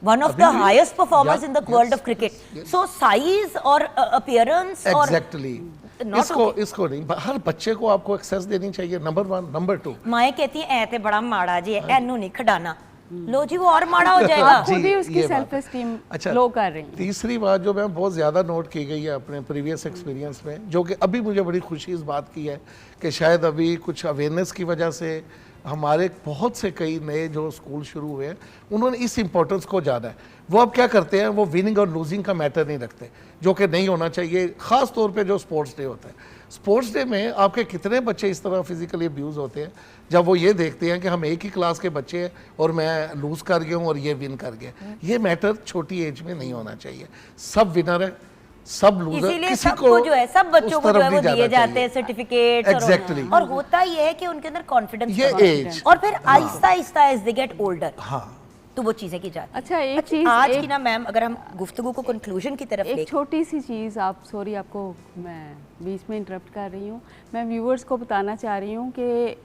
one of the highest performers in the world of cricket. So size और अपीयरेंस और एग्जैक्टली इसको नहीं, हर बच्चे को आपको एक्सेस देनी चाहिए, नंबर 1। नंबर 2, माए कहती है ऐ ते बड़ा माड़ा जी, एनू नहीं खडाना, लो जी वो और माड़ा हो जाएगा। आप खुद जी, ही उसकी ये बात सेल्फ है। एस्टीम अच्छा, लो कर रही हैं। तीसरी बात जो मैं बहुत ज़्यादा नोट की गई है अपने प्रीवियस एक्सपीरियंस में, जो कि अभी मुझे बड़ी खुशी इस बात की है कि शायद अभी कुछ अवेयरनेस की वजह से हमारे बहुत से कई नए जो स्कूल शुरू हुए हैं उन्होंने इस इम्पोर्टेंस को जाना है। वो अब क्या करते हैं, वो विनिंग और लूजिंग का मैटर नहीं रखते, जो कि नहीं होना चाहिए, ख़ास तौर पे जो स्पोर्ट्स डे होता है। स्पोर्ट्स डे में आपके कितने बच्चे इस तरह फिजिकली अब्यूज़ होते हैं जब वो ये देखते हैं कि हम एक ही क्लास के बच्चे हैं और मैं लूज़ कर गया हूँ और ये विन कर गया। ये मैटर छोटी एज में नहीं होना चाहिए। सब विनर है, सब लूजर, इसीलिए किसी सबको जो है, सब बच्चों उस को जो तरफ है वो नहीं दिए जाना जाते हैं चाहिए। सर्टिफिकेट। Exactly. और होता ये है कि उनके अंदर कॉन्फिडेंस ये एज, और फिर Aahista Aahista as they get older हाँ, तो वो चीजें की जाती हैं। अच्छा, एक चीज आज की ना मैम, अगर हम गुफ्तगू को कंक्लूजन की तरफ एक ले, छोटी सी चीज़, आप सॉरी आपको मैं बीच में इंटरप्ट कर रही हूँ, मैं व्यूअर्स को बताना चाह रही हूँ कि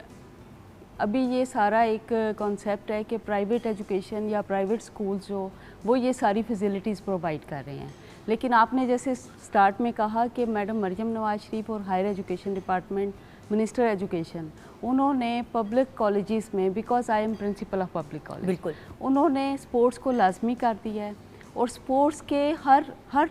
अभी ये सारा एक कॉन्सेप्ट है कि प्राइवेट एजुकेशन या प्राइवेट स्कूल्स जो वो ये सारी फैसिलिटीज़ प्रोवाइड कर रहे हैं, लेकिन आपने जैसे स्टार्ट में कहा कि मैडम मरियम नवाज शरीफ और higher education department, minister education, उन्होंने पब्लिक कॉलेजेस में, because I am principal of public college, बिल्कुल उन्होंने स्पोर्ट्स को लाजमी कर दिया है और स्पोर्ट्स के हर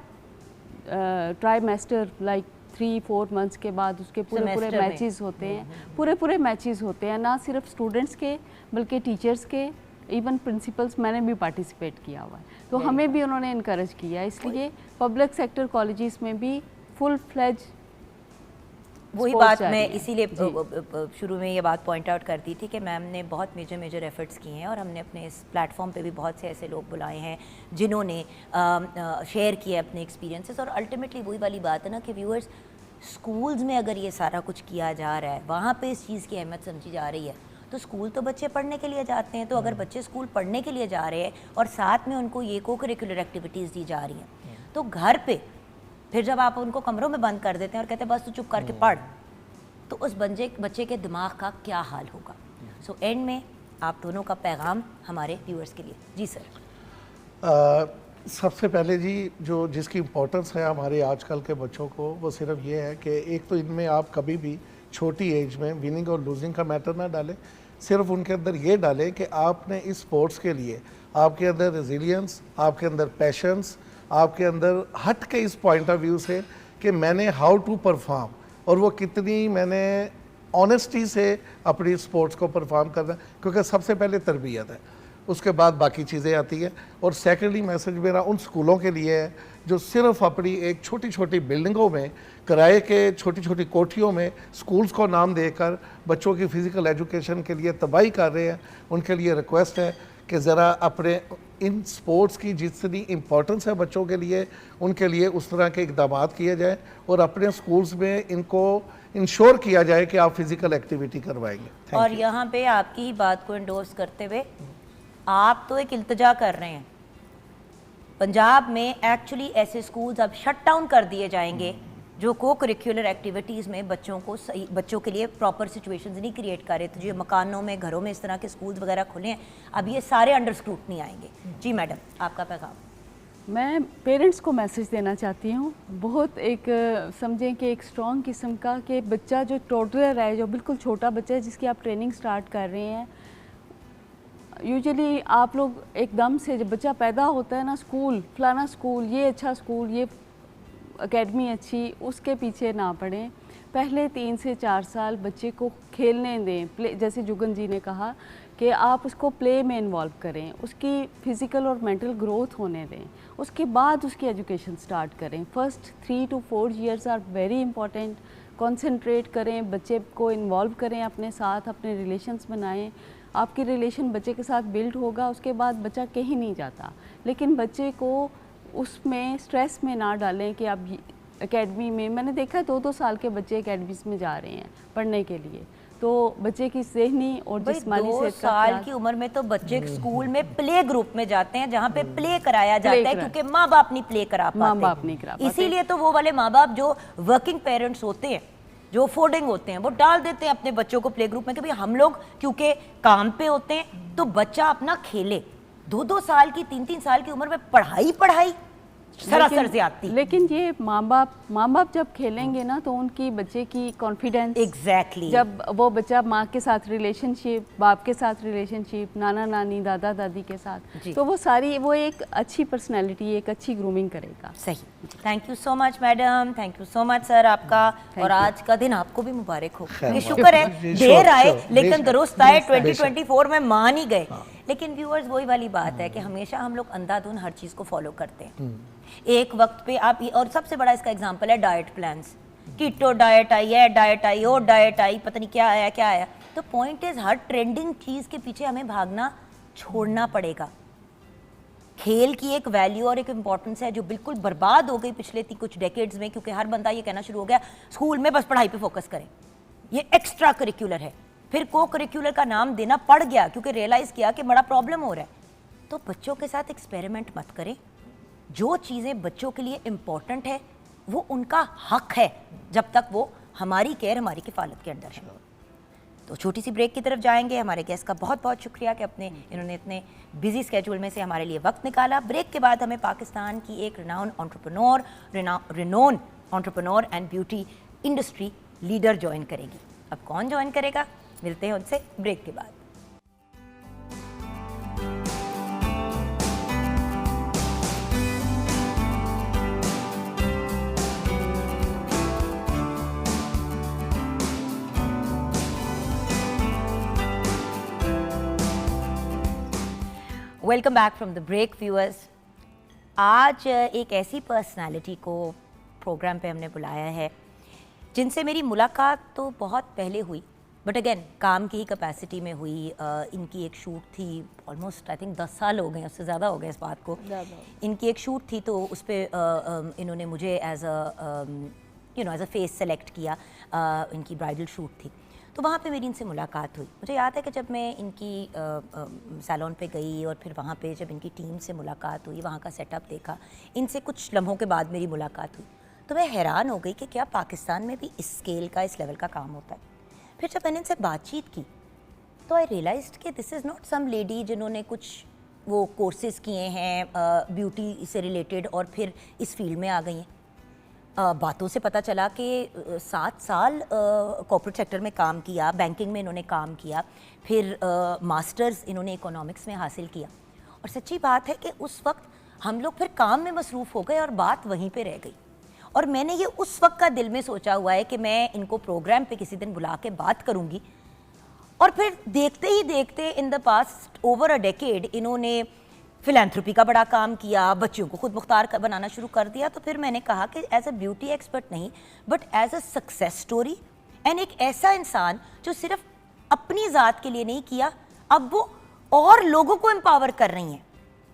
ट्राइमेस्टर लाइक 3-4 मंथ्स के बाद उसके पूरे Semester में। मैचेस होते हैं, पूरे मैचेस होते हैं, ना सिर्फ स्टूडेंट्स के बल्कि टीचर्स के, इवन प्रिंसिपल्स, मैंने भी पार्टिसिपेट किया हुआ है, तो हमें भी उन्होंने इनकरेज किया, इसलिए पब्लिक सेक्टर कॉलेजेस में भी फुल फ्लेज वही sports बात जा मैं रही है। इसीलिए जी। शुरू में ये बात पॉइंट आउट कर दी थी कि मैम ने बहुत मेजर एफर्ट्स किए हैं और हमने अपने इस प्लेटफॉर्म पे भी बहुत से ऐसे लोग बुलाए हैं जिन्होंने शेयर किए अपने एक्सपीरियंसेस। और अल्टीमेटली वही वाली बात है ना कि व्यूअर्स, स्कूल्स में अगर ये सारा कुछ किया जा रहा है, वहाँ पे इस चीज़ की अहमियत समझी जा रही है, तो स्कूल तो बच्चे पढ़ने के लिए जाते हैं, तो अगर बच्चे स्कूल पढ़ने के लिए जा रहे हैं और साथ में उनको ये को करिकुलर एक्टिविटीज़ दी जा रही हैं, तो घर पे फिर जब आप उनको कमरों में बंद कर देते हैं और कहते हैं बस तू चुप करके पढ़, तो उस बच्चे के दिमाग का क्या हाल होगा। सो एंड में आप दोनों का पैगाम हमारे व्यूअर्स के लिए। जी सर। सबसे पहले जी, जो जिसकी इम्पोर्टेंस है हमारे आजकल के बच्चों को, वो सिर्फ ये है कि एक तो इनमें आप कभी भी छोटी एज में विनिंग और लूजिंग का मैटर ना डालें, सिर्फ उनके अंदर ये डालें कि आपने इस स्पोर्ट्स के लिए आपके अंदर रेजिलियंस, आपके अंदर पैशंस, आपके अंदर हट के इस पॉइंट ऑफ व्यू से कि मैंने हाउ टू परफॉर्म, और वो कितनी मैंने ऑनेस्टी से अपनी स्पोर्ट्स को परफॉर्म करना, क्योंकि सबसे पहले तरबियत है, उसके बाद बाकी चीज़ें आती है। और सेकेंडली मैसेज मेरा उन स्कूलों के लिए है जो सिर्फ अपनी एक छोटी छोटी बिल्डिंगों में, किराए के छोटी छोटी कोठियों में स्कूल्स को नाम देकर बच्चों की फ़िज़िकल एजुकेशन के लिए तबाही कर रहे हैं। उनके लिए रिक्वेस्ट है कि ज़रा अपने इन स्पोर्ट्स की जितनी इम्पोर्टेंस है बच्चों के लिए, उनके लिए उस तरह के इक़दाम किए जाए और अपने स्कूल्स में इनको इंश्योर किया जाए कि आप फिज़िकल एक्टिविटी करवाएंगे। और यहाँ पे आपकी ही बात को एंडोर्स करते हुए, आप तो एक इल्तिजा कर रहे हैं, पंजाब में एक्चुअली ऐसे स्कूल्स अब शट डाउन कर दिए जाएंगे जो को करिकुलर एक्टिविटीज़ में बच्चों के लिए प्रॉपर सिचुएशंस नहीं क्रिएट कर रहे। तो जो मकानों में, घरों में इस तरह के स्कूल्स वगैरह खुले हैं, अब ये सारे अंडर स्क्रूटनी आएंगे। जी मैडम, आपका पैगाम। मैं पेरेंट्स को मैसेज देना चाहती हूँ, बहुत एक समझें कि एक स्ट्रॉन्ग किस्म का, कि बच्चा जो टोडलर है, जो बिल्कुल छोटा बच्चा है जिसकी आप ट्रेनिंग स्टार्ट कर रहे हैं, यूजुअली आप लोग एकदम से जब बच्चा पैदा होता है ना, स्कूल फलाना स्कूल, ये अच्छा स्कूल, ये एकेडमी अच्छी, उसके पीछे ना पड़ें। पहले 3 से 4 साल बच्चे को खेलने दें, प्ले, जैसे जुगन जी ने कहा कि आप उसको प्ले में इन्वॉल्व करें, उसकी फ़िज़िकल और मेंटल ग्रोथ होने दें, उसके बाद उसकी एजुकेशन स्टार्ट करें। First 3 to 4 years are very important. Concentrate करें, बच्चे को इन्वॉल्व करें अपने साथ, अपने रिलेशंस बनाएं, आपकी रिलेशन बच्चे के साथ बिल्ड होगा, उसके बाद बच्चा कहीं नहीं जाता। लेकिन बच्चे को उसमें स्ट्रेस में ना डालें कि आप एकेडमी में, मैंने देखा है 2-2 साल के बच्चे एकेडमीज में जा रहे हैं पढ़ने के लिए, तो बच्चे की ज़हनी और जिस्मानी सेहत का 2 साल की उम्र में तो बच्चे स्कूल में प्ले ग्रुप में जाते हैं जहाँ पे प्ले कराया जाता है, क्योंकि माँ बाप नहीं प्ले करा पाते। माँ बाप नहीं करा पाते। इसीलिए तो वो वाले माँ बाप जो वर्किंग पेरेंट्स होते हैं, जो अफोर्डिंग होते हैं, वो डाल देते हैं अपने बच्चों को प्ले ग्रुप में कि भाई हम लोग क्योंकि काम पे होते हैं तो बच्चा अपना खेले। 2-2 साल की, 3-3 साल की उम्र में पढ़ाई सरासर ज्यादती। लेकिन ये माँ बाप जब खेलेंगे ना तो उनकी बच्चे की कॉन्फिडेंस, एग्जैक्टली जब वो बच्चा माँ के साथ रिलेशनशिप, बाप के साथ रिलेशनशिप, नाना नानी दादा दादी के साथ, जी। तो वो सारी वो एक अच्छी पर्सनैलिटी, एक अच्छी ग्रूमिंग करेगा। सही। Thank you so much madam, thank you so much sir आपका। और आज का दिन आपको भी मुबारक हो। ये शुक्र है देर आए लेकिन दुरुस्त आए, 2024 में मान ही गए। लेकिन व्यूअर्स वही वाली बात है कि हमेशा हम लोग अंधाधुन हर चीज़ को फॉलो करते हैं। एक वक्त पे आप, और सबसे बड़ा इसका एग्जांपल है diet plans, keto diet I है, डाइट आई, वो डाइट आई, पता नहीं क्या आया क्या आया। तो पॉइंट इज हर ट्रेंडिंग चीज़ के पीछे हमें भागना छोड़ना पड़ेगा। खेल की एक वैल्यू और एक इम्पॉर्टेंस है जो बिल्कुल बर्बाद हो गई पिछले कुछ डेकेड्स में, क्योंकि हर बंदा ये कहना शुरू हो गया स्कूल में बस पढ़ाई पे फोकस करें, ये एक्स्ट्रा करिकुलर है। फिर को करिकुलर का नाम देना पड़ गया क्योंकि रियलाइज़ किया कि बड़ा प्रॉब्लम हो रहा है। तो बच्चों के साथ एक्सपेरिमेंट मत करें। जो चीज़ें बच्चों के लिए इम्पॉर्टेंट है वो उनका हक है जब तक वो हमारी केयर, हमारी किफ़ालत के अंदर है। तो छोटी सी ब्रेक की तरफ जाएंगे। हमारे गेस्ट का बहुत बहुत शुक्रिया कि इन्होंने इतने बिजी स्केड्यूल में से हमारे लिए वक्त निकाला। ब्रेक के बाद हमें पाकिस्तान की एक renowned entrepreneur and beauty industry leader join करेगी। अब कौन ज्वाइन करेगा, मिलते हैं उनसे ब्रेक के बाद। Welcome back from the break viewers. आज एक ऐसी पर्सनालिटी को प्रोग्राम पे हमने बुलाया है जिनसे मेरी मुलाकात तो बहुत पहले हुई, बट अगेन काम की ही कैपेसिटी में हुई। इनकी एक शूट थी, ऑलमोस्ट आई थिंक 10 साल हो गए, उससे ज़्यादा हो गए इस बात को। इनकी एक शूट थी तो उस पर इन्होंने मुझे एज अ फेस सेलेक्ट किया। इनकी ब्राइडल शूट थी तो वहाँ पे मेरी इनसे मुलाकात हुई। मुझे याद है कि जब मैं इनकी सैलून पे गई और फिर वहाँ पे जब इनकी टीम से मुलाकात हुई, वहाँ का सेटअप देखा, इनसे कुछ लम्हों के बाद मेरी मुलाकात हुई तो मैं हैरान हो गई कि क्या पाकिस्तान में भी इस स्केल का, इस लेवल का काम होता है। फिर जब मैंने इनसे बातचीत की तो आई रियलाइज्ड कि this is not some lady जिन्होंने कुछ वो कोर्सेज़ किए हैं ब्यूटी से रिलेटेड और फिर इस फील्ड में आ गई हैं। बातों से पता चला कि 7 साल कॉर्पोरेट सेक्टर में काम किया, बैंकिंग में इन्होंने काम किया, फिर मास्टर्स इन्होंने इकोनॉमिक्स में हासिल किया। और सच्ची बात है कि उस वक्त हम लोग फिर काम में मसरूफ़ हो गए और बात वहीं पे रह गई। और मैंने ये उस वक्त का दिल में सोचा हुआ है कि मैं इनको प्रोग्राम पे किसी दिन बुला के बात करूँगी। और फिर देखते ही देखते in the past over a decade इन्होंने फिलैंथ्रोपी का बड़ा काम किया, बच्चियों को खुद मुख्तार बनाना शुरू कर दिया। तो फिर मैंने कहा कि एज अ ब्यूटी एक्सपर्ट नहीं but as a success story and एक ऐसा इंसान जो सिर्फ अपनी ज़ात के लिए नहीं किया, अब वो और लोगों को एम्पावर कर रही हैं,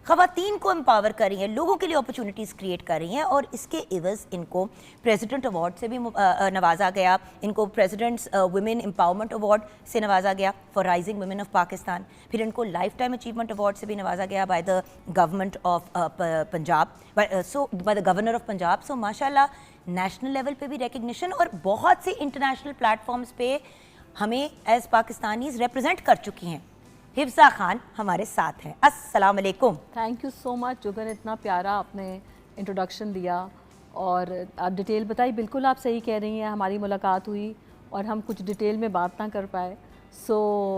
ख़वातीन को एम्पावर कर रही हैं, लोगों के लिए अपॉर्चुनिटीज़ क्रिएट कर रही हैं। और इसके एवज़ इनको प्रेसिडेंट अवार्ड से भी नवाजा गया, इनको प्रेसिडेंट्स वुमेन एम्पावरमेंट अवार्ड से नवाजा गया for rising women of Pakistan. फिर इनको लाइफ टाइम अचीवमेंट अवार्ड से भी नवाजा गया by the government of Punjab, by the governor of Punjab. So माशाल्लाह नेशनल लेवल पे भी रिकग्निशन और बहुत से इंटरनेशनल प्लेटफॉर्म्स पे हमें एज पाकिस्तानीज़ रिप्रेजेंट कर चुकी हैं। हिफ्ज़ा खान हमारे साथ हैं। अस्सलाम वालेकुम। Thank you so much Jugan, इतना प्यारा आपने इंट्रोडक्शन दिया और आप डिटेल बताई। बिल्कुल आप सही कह रही हैं, हमारी मुलाकात हुई और हम कुछ डिटेल में बात ना कर पाए।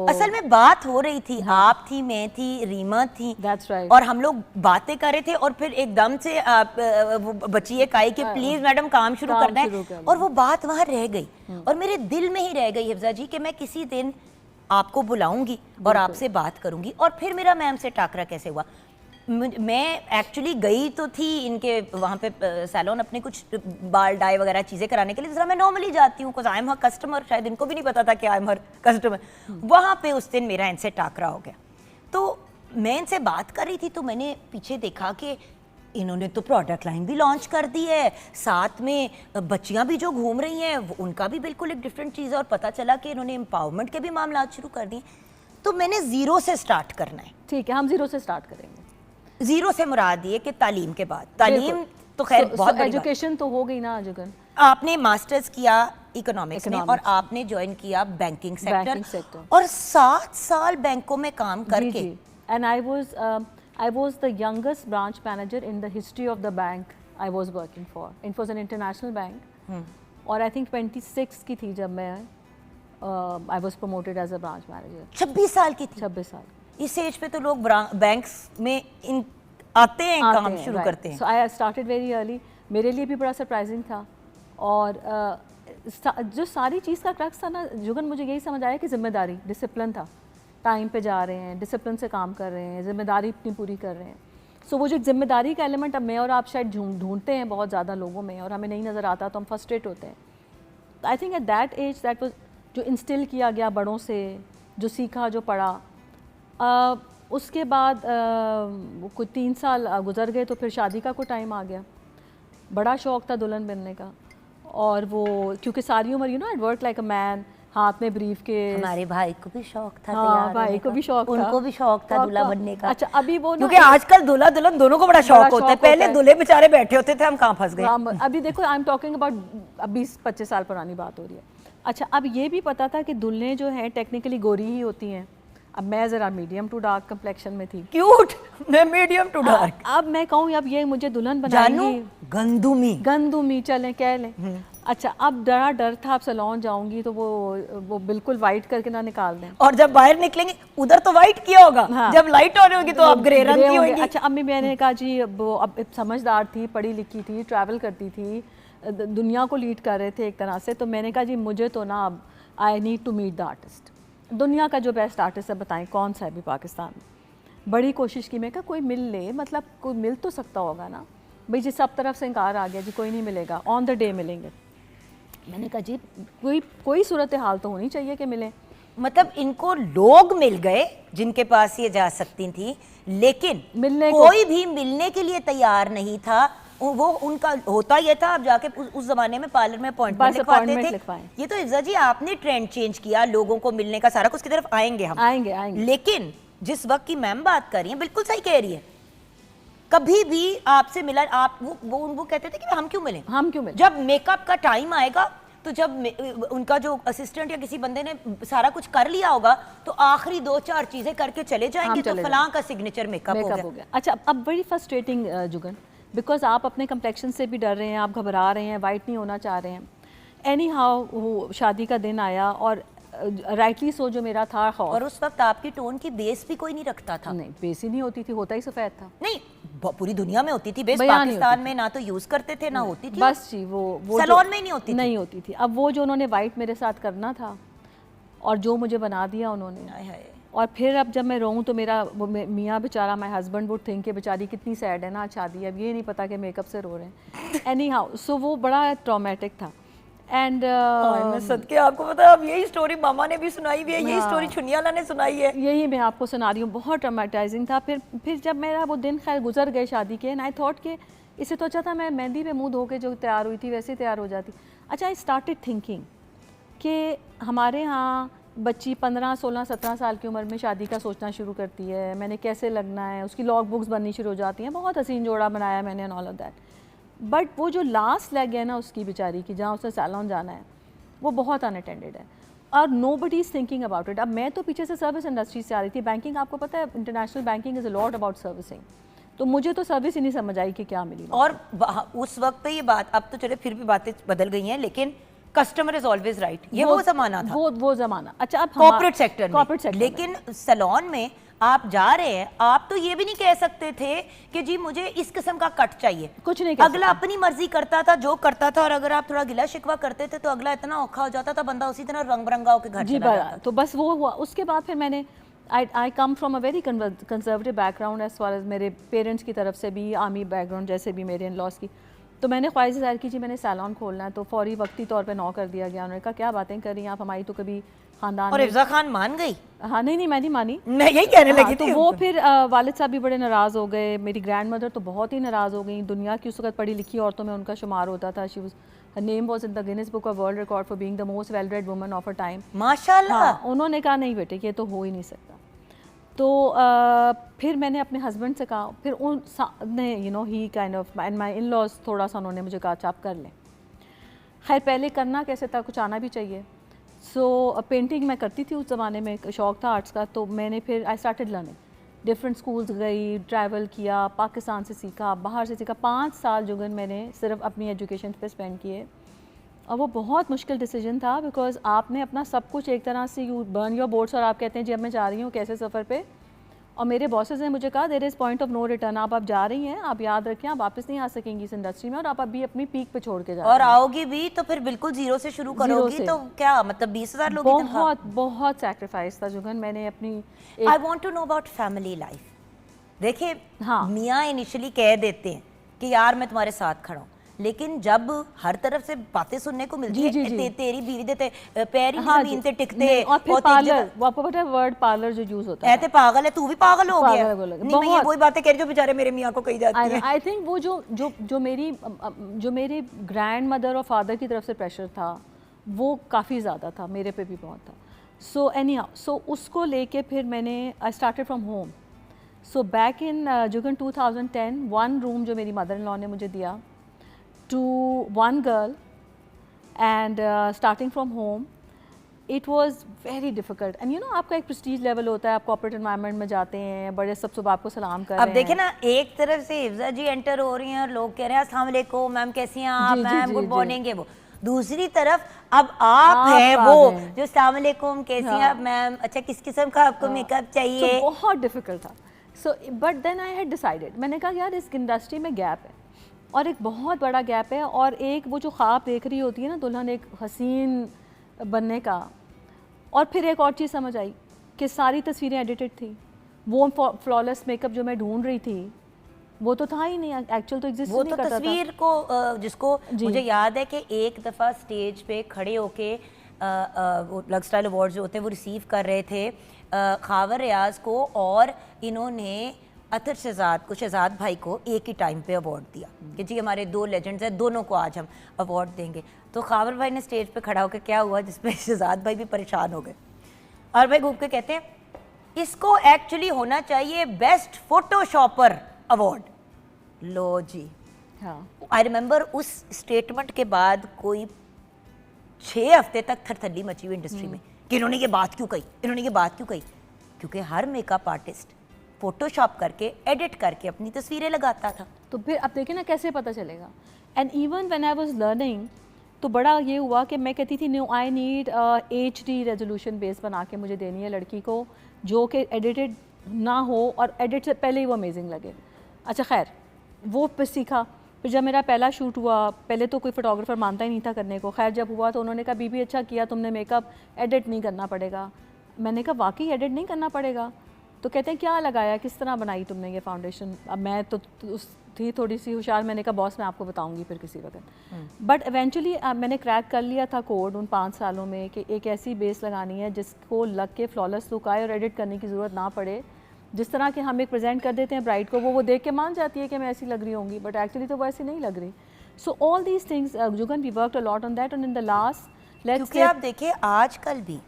असल में बात हो रही थी, आप थी, मैं थी, रीमा थी, That's right. और हम लोग बातें कर रहे थे और फिर एकदम से वो बची एक आई कि प्लीज मैडम काम शुरू करना है, और वो बात वहाँ रह गई और मेरे दिल में ही रह गई हिफ्ज़ा जी कि मैं किसी दिन आपको बुलाऊंगी और आपसे बात करूंगी। और फिर मेरा मैम से टाकरा कैसे हुआ, मैं एक्चुअली गई तो थी इनके वहाँ पे सैलून अपने कुछ बाल डाई वगैरह चीज़ें कराने के लिए, जिस तरह मैं नॉर्मली जाती हूँ, आई एम हर कस्टमर। शायद इनको भी नहीं पता था कि आई एम हर कस्टमर। वहाँ पे उस दिन मेरा इनसे टाकरा हो गया। तो मैं इनसे बात कर रही थी तो मैंने पीछे देखा कि इन्होंने तो प्रोडक्ट लाइन भी लॉन्च कर दी है, साथ में बच्चियां भी जो घूम रही हैं उनका भी बिल्कुल एक डिफरेंट चीज़ है। और पता चला कि इन्होंने एम्पावरमेंट के भी मामला शुरू कर दिए। तो मैंने ज़ीरो से स्टार्ट करना है। ठीक है, हम ज़ीरो से स्टार्ट करेंगे। ज़ीरो से मुराद ये कि तालीम के बाद, तालीम तो खैर बहुत एजुकेशन तो हो गई ना जुगन। आपने मास्टर्स किया इकोनॉमिक्स में और आपने ज्वाइन किया बैंकिंग सेक्टर और 7 साल बैंकों में काम करके। And I was I was the youngest branch manager in the history of the bank I was working for. It was an international bank. और I think 26 की थी जब मैं I was promoted as a branch manager. 26 साल की थी? 26 साल। इस एज पे तो लोग बैंक्स में इन आते हैं, काम शुरू करते हैं। So I started very early. मेरे लिए भी बड़ा सरप्राइजिंग था। और जो सारी चीज़ का क्रक्स था ना जुगन, मुझे यही समझ आया कि जिम्मेदारी, डिसिप्लिन था। टाइम पे जा रहे हैं, डिसिप्लिन से काम कर रहे हैं, जिम्मेदारी अपनी पूरी कर रहे हैं। सो वो जो जिम्मेदारी का एलिमेंट अब मैं और आप शायद ढूंढते हैं बहुत ज़्यादा लोगों में, और हमें नहीं नज़र आता तो हम फ्रस्ट्रेट होते हैं। I think at that age that was जो इंस्टिल किया गया बड़ों से, जो सीखा, जो पढ़ा। उसके बाद कुछ 3 साल गुजर गए तो फिर शादी का कोई टाइम आ गया। बड़ा शौक़ था दुल्हन बनने का, और वो क्योंकि सारी उम्र you know I work like a man, हाथ में ब्रीफ के। हमारे भाई को भी शौक था, हाँ, भाई को भी शौक था, उनको भी शौक था दूल्हा बनने का। अच्छा, अभी वो क्योंकि आजकल दूल्हा दुल्हन दोनों को बड़ा शौक होता है, पहले दूल्हे बेचारे बैठे होते थे, हम कहाँ फंस गए। अभी देखो, आई एम टॉकिंग अबाउट 20-25 साल पुरानी बात हो रही है। अच्छा, अब ये भी पता था कि दुल्हनें जो हैं टेक्निकली गोरी ही होती हैं। अब मैं ज़रा मीडियम टू डार्क कम्प्लेक्शन में थी। क्यूट, मैं मीडियम टू डार्क। अब मैं कहूँ अब ये मुझे दुल्हन बनाएंगी, गंदुमी चलें कह लें। अच्छा, अब बड़ा डर था, अब सैलून जाऊंगी तो वो बिल्कुल वाइट करके ना निकाल दें, और जब बाहर निकलेंगे उधर तो वाइट किया होगा। हाँ। जब लाइट ऑन होगी तो आप ग्रे रंग की होंगी। अच्छा, अम्मी मैंने कहा जी, वो अब समझदार थी, पढ़ी लिखी थी, ट्रैवल करती थी, दुनिया को लीड कर रहे थे एक तरह से, तो मैंने कहा जी मुझे तो ना अब I need to meet the artist, दुनिया का जो बेस्ट आर्टिस्ट है बताएं कौन सा है अभी पाकिस्तान में। बड़ी कोशिश की, मैं कहा कोई मिल ले, मतलब कोई मिल तो सकता होगा ना भाई जी। सब तरफ से इनकार आ गया जी, कोई नहीं मिलेगा, ऑन द डे मिलेंगे। मैंने कहा जी कोई सूरत हाल तो होनी चाहिए कि मिले। मतलब इनको लोग मिल गए जिनके पास ये जा सकती थी, लेकिन कोई भी मिलने के लिए तैयार नहीं था। वो उनका होता ये था, अब जाके उस जमाने में पार्लर में अपॉइंटमेंट लिखवाते थे। ये तो इफ्जा जी आपने ट्रेंड चेंज किया, लोगों को मिलने का सारा कुछ की तरफ आएंगे हम, आएंगे। लेकिन जिस वक्त की मैम बात कर रही हैं बिल्कुल सही कह रही है। कभी भी आपसे मिला, आप वो कहते थे कि हम क्यों मिलें। जब मेकअप का टाइम आएगा तो जब उनका जो असिस्टेंट या किसी बंदे ने सारा कुछ कर लिया होगा तो आखिरी 2-4 चीजें करके चले जाएंगे, तो फलां का सिग्नेचर मेकअप हो गया। अच्छा, अब बड़ी फ्रस्ट्रेटिंग जुगन, बिकॉज आप अपने कम्प्लेक्शन से भी डर रहे हैं, आप घबरा रहे हैं, वाइट नहीं होना चाह रहे हैं। एनी हाउ शादी का दिन आया, और राइटली सो जो मेरा था खौफ। और उस वक्त आपकी टोन की बेस भी कोई नहीं रखता था। नहीं, बेस ही नहीं होती थी, होता ही सफ़ेद था। नहीं, पूरी दुनिया में होती थी बेस, पाकिस्तान में ना तो यूज करते थे ना होती थी। बस जी, वो सैलून में नहीं होती थी। अब वो जो उन्होंने वाइट मेरे साथ करना था और जो मुझे बना दिया उन्होंने, और फिर अब जब मैं रोऊं तो मेरा वो मियाँ बेचारा, माय हस्बैंड वुड थिंक कि बेचारी कितनी सैड है ना शादी, अब ये नहीं पता कि मेकअप से रो रहे हैं। एनी हाउ, सो वो बड़ा ट्रॉमेटिक था। एंड मैं सदके आपको पता है, अब यही स्टोरी मामा ने भी सुनाई हुई है, यही स्टोरी छुनियाला ने सुनाई है, यही मैं आपको सुना रही हूँ। बहुत ट्रॉमेटाइजिंग था। फिर जब मेरा वो दिन खैर गुजर गए शादी के, एंड आई थॉट कि इससे तो अच्छा था मैं मेहंदी पे मुंह धो के जो तैयार हुई थी वैसे तैयार हो जाती। अच्छा, आई स्टार्टेड थिंकिंग कि हमारे यहाँ बच्ची 15, 16, 17 साल की उम्र में शादी का सोचना शुरू करती है, मैंने कैसे लगना है, उसकी लॉग बुक्स बननी शुरू हो जाती हैं। बहुत हसीन जोड़ा बनाया मैंने and all of that, but वो जो लास्ट लेग है ना उसकी बेचारी की, जहाँ उसने सैलून जाना है, वो बहुत अनअटेंडेड है और nobody is thinking about it. अब मैं तो पीछे से सर्विस इंडस्ट्री से आ रही थी, बैंकिंग आपको पता है international banking is a lot about servicing, तो मुझे तो सर्विस ही नहीं समझ आई कि क्या मिली। और उस वक्त पे ये बात, अब तो चले फिर भी बातें बदल गई हैं, लेकिन कस्टमर इज ऑलवेज राइट, ये वो जमाना था, वो जमाना। अच्छा, अब कॉर्पोरेट सेक्टर में, लेकिन सैलून में आप जा रहे हैं, आप तो ये भी नहीं कह सकते थे कि जी मुझे इस किस्म का कट चाहिए, कुछ नहीं। अगला अपनी मर्जी करता था जो करता था, और अगर आप थोड़ा गिला शिकवा करते थे तो अगला इतना औखा हो जाता था, बंदा उसी तरह रंग बिरंगा होकर घर चला जाता था। तो बस वो हुआ। उसके बाद फिर मैंने I come from a very conservative background as far as मेरे पेरेंट्स की तरफ से भी, आर्मी बैकग्राउंड जैसे भी मेरे इन लॉज की, तो मैंने ख्वाहिश ज़ाहिर की जी मैंने सैलून खोलना है, तो फौरी वक्ती तौर पे नो कर दिया गया। उन्होंने कहा क्या बातें कर रही हैं आप, हमारी तो कभी खानदान। और इफ्जा खान मान गई? हाँ, नहीं मैं नहीं मानी, मैं यही कहने लगी थी। तो वो फिर वालिद साहब भी बड़े नाराज़ हो गए, मेरी ग्रैंड मदर तो बहुत ही नाराज़ हो गई। दुनिया की उस वक्त पढ़ी लिखी औरतों में उनका शुमार होता था। She was, her name was in the Guinness book of world record for being the most well read woman of a time. माशाल्लाह। हाँ, उन्होंने कहा नहीं बेटे ये तो हो ही नहीं सकता। तो फिर मैंने अपने हस्बैंड से कहा, फिर उनने you know he kind of and my in laws थोड़ा सा उन्होंने मुझे कहा चाप कर लें। खैर पहले करना कैसे था, कुछ आना भी चाहिए। सो पेंटिंग मैं करती थी उस ज़माने में, शौक़ था आर्ट्स का, तो मैंने फिर I started learning. Different schools गई, ट्रैवल किया, पाकिस्तान से सीखा, बाहर से सीखा। 5 साल जुगन मैंने सिर्फ अपनी एजुकेशन पे स्पेंड किए और वो बहुत मुश्किल डिसीजन था, बिकॉज आपने अपना सब कुछ एक तरह से यू बर्न योर बोर्ड्स और आप कहते हैं जी अब मैं जा रही हूँ कैसे सफ़र पे, और मेरे बॉसेस ने मुझे कहा there is point of no return, आप जा रही हैं, आप याद रखें आप वापस नहीं आ सकेंगी इस इंडस्ट्री में और आप अभी अपनी पीक पे छोड़ के जा और रही हैं। आओगी भी तो फिर बिल्कुल जीरो से शुरू करोगी, से। तो क्या मतलब 20,000 लोग की तनख्वाह? बहुत बहुत सैक्रिफाइस था जुगन। मैंने अपनी I want to know about family life. देखिए हाँ। मियाँ इनिशियली कह देते हैं कि यार मैं तुम्हारे साथ खड़ा हूँ, लेकिन जब हर तरफ से बातें सुनने को मिलती जी, जी, है जी। तेरी बीवी देते पैर ही हाँ जमीन जी, पे टिकते नहीं, और फिर तेरी पार्लर, जगह- वो आपको पता है वर्ड पार्लर जो यूज होता है, ऐसे पागल है, तू भी पागल हो गया। पागल बोलोगे, नहीं मैं ये बहुत। वही बातें कह रही जो बेचारे मेरे मियाँ को कही जाती है। आई थिंक वो जो मेरी ग्रैंड मदर और फादर की तरफ से प्रेशर था वो काफ़ी ज़्यादा था, मेरे पे भी बहुत था। सो एनी सो उसको लेके फिर मैंने I started from home. So back in Jugan 2010 1 room जो मेरी मदर इन लॉ ने मुझे दिया to one girl and starting from home it was very difficult and you know आपका एक प्रेस्टीज लेवल होता है, आप कॉर्पोरेट एनवायरनमेंट में जाते हैं, बड़े सब सुबह आपको सलाम कर रहे अब हैं। देखिए ना, एक तरफ से हिफ्जा जी एंटर हो रही हैं और लोग कह रहे हैं अस्सलाम वालेकुम मैम कैसी हैं आप, जी, जी, मैम जी, गुड जी। मॉर्निंग है वो। दूसरी तरफ अब आप आप हैं आ वो गए। जो अस्सलाम वालेकुम कैसी हैं आप मैम, अच्छा किस किस्म का आपको मेकअप चाहिए। So, बहुत डिफिकल्ट था। So but then I had decided, मैंने कहा यार इस इंडस्ट्री में गैप है और एक बहुत बड़ा गैप है, और एक वो जो ख्वाब देख रही होती है ना दुल्हन एक हसीन बनने का, और फिर एक और चीज़ समझ आई कि सारी तस्वीरें एडिटेड थी, वो फ्लॉलेस मेकअप जो मैं ढूंढ रही थी वो तो था ही नहीं, एक्चुअल तो एग्जिस्ट वो नहीं तो करता था। तस्वीर को जिसको जी। मुझे याद है कि एक दफ़ा स्टेज पे खड़े होके वो लग स्टाइल अवार्ड जो होते हैं वो रिसीव कर रहे थे खावर रियाज को, और इन्होंने अतर शहजाद को, शहजाद भाई को एक ही टाइम पे अवार्ड दिया कि जी हमारे 2 लेजेंड्स हैं, दोनों को आज हम अवार्ड देंगे। तो खावर भाई ने स्टेज पे खड़ा होकर क्या हुआ जिसपे शहजाद भाई भी परेशान हो गए, और भाई घूम के कहते हैं इसको एक्चुअली होना चाहिए बेस्ट फोटोशॉपर अवार्ड। लो जी, हाँ आई रिमेंबर उस स्टेटमेंट के बाद कोई 6 हफ्ते तक थरथल्ली मची हुई इंडस्ट्री में कि इन्होंने ये बात क्यों कही, इन्होंने ये बात क्यों कही, क्योंकि हर मेकअप आर्टिस्ट फोटोशॉप करके एडिट करके अपनी तस्वीरें लगाता था। तो फिर अब देखिए ना कैसे पता चलेगा। And even when I was learning तो बड़ा ये हुआ कि मैं कहती थी no I need HD resolution base बना के मुझे देनी है लड़की को जो कि एडिटेड ना हो और एडिट से पहले ही वो अमेजिंग लगे। अच्छा खैर वो फिर सीखा। फिर जब मेरा पहला शूट हुआ, पहले तो कोई फोटोग्राफर मानता ही नहीं था करने को, खैर जब हुआ तो उन्होंने कहा बीबी अच्छा किया तुमने, मेकअप एडिट नहीं करना पड़ेगा। मैंने कहा वाकई एडिट नहीं करना पड़ेगा? तो कहते हैं क्या लगाया, किस तरह बनाई तुमने ये फाउंडेशन? अब मैं तो उस थी थोड़ी सी होशियार, मैंने कहा बॉस मैं आपको बताऊंगी फिर किसी वक्त। बट इवेंचुअली मैंने क्रैक कर लिया था कोड उन 5 सालों में कि एक ऐसी बेस लगानी है जिसको लग के फ्लॉलेस लुक आए और एडिट करने की ज़रूरत ना पड़े। जिस तरह के हम एक प्रेजेंट कर देते हैं ब्राइड को, वो देख के मान जाती है कि मैं ऐसी लग रही होंगी, बट एक्चुअली तो वो ऐसी नहीं लग रही। So all these things Jugan we worked a lot on that, and in the last क्योंकि आप देखिए आजकल भी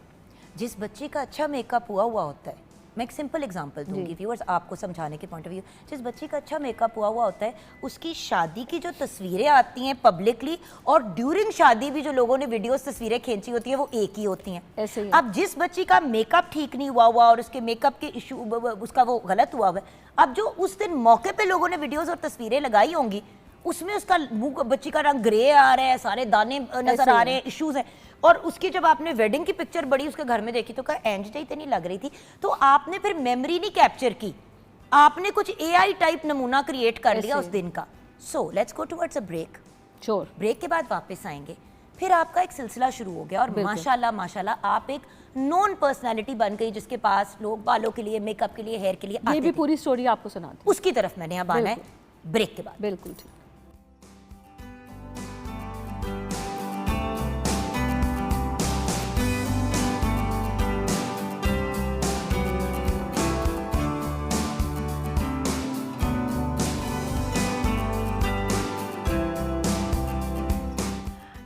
जिस बच्चे का अच्छा मेकअप हुआ होता है, मैं एक सिंपल एग्जांपल दूंगी व्यूअर्स आपको समझाने के पॉइंट ऑफ व्यू, जिस बच्चे का अच्छा मेकअप हुआ होता है उसकी शादी की जो तस्वीरें आती हैं पब्लिकली, और ड्यूरिंग शादी भी जो लोगों ने वीडियोस तस्वीरें खींची होती हैं वो एक ही होती हैं। ऐसे ही। अब जिस बच्ची का मेकअप ठीक नहीं हुआ और उसके मेकअप के इशू उसका वो गलत हुआ है, अब जो उस दिन मौके पे लोगों ने वीडियोस और तस्वीरें लगाई होंगी उसमें उसका मुंह, बच्ची का रंग ग्रे आ रहा है, सारे दाने नजर आ रहे हैं, इश्यूज हैं, और उसकी जब आपने वेडिंग की पिक्चर बड़ी उसके घर में देखी तो कहा एंज तो नहीं लग रही थी। तो आपने फिर मेमोरी नहीं कैप्चर की, आपने कुछ AI टाइप नमूना क्रिएट कर लिया उस दिन का। So let's go towards a break. Sure break के बाद वापस आएंगे, फिर आपका एक सिलसिला शुरू हो गया और माशाल्लाह माशाल्लाह आप एक नॉन पर्सनैलिटी बन गई जिसके पास लोग बालों के लिए, मेकअप के लिए, हेयर के लिए ये आते भी थे। पूरी स्टोरी आपको सुनाती उसकी तरफ मैंने अब आना है ब्रेक के बाद। बिल्कुल ठीक।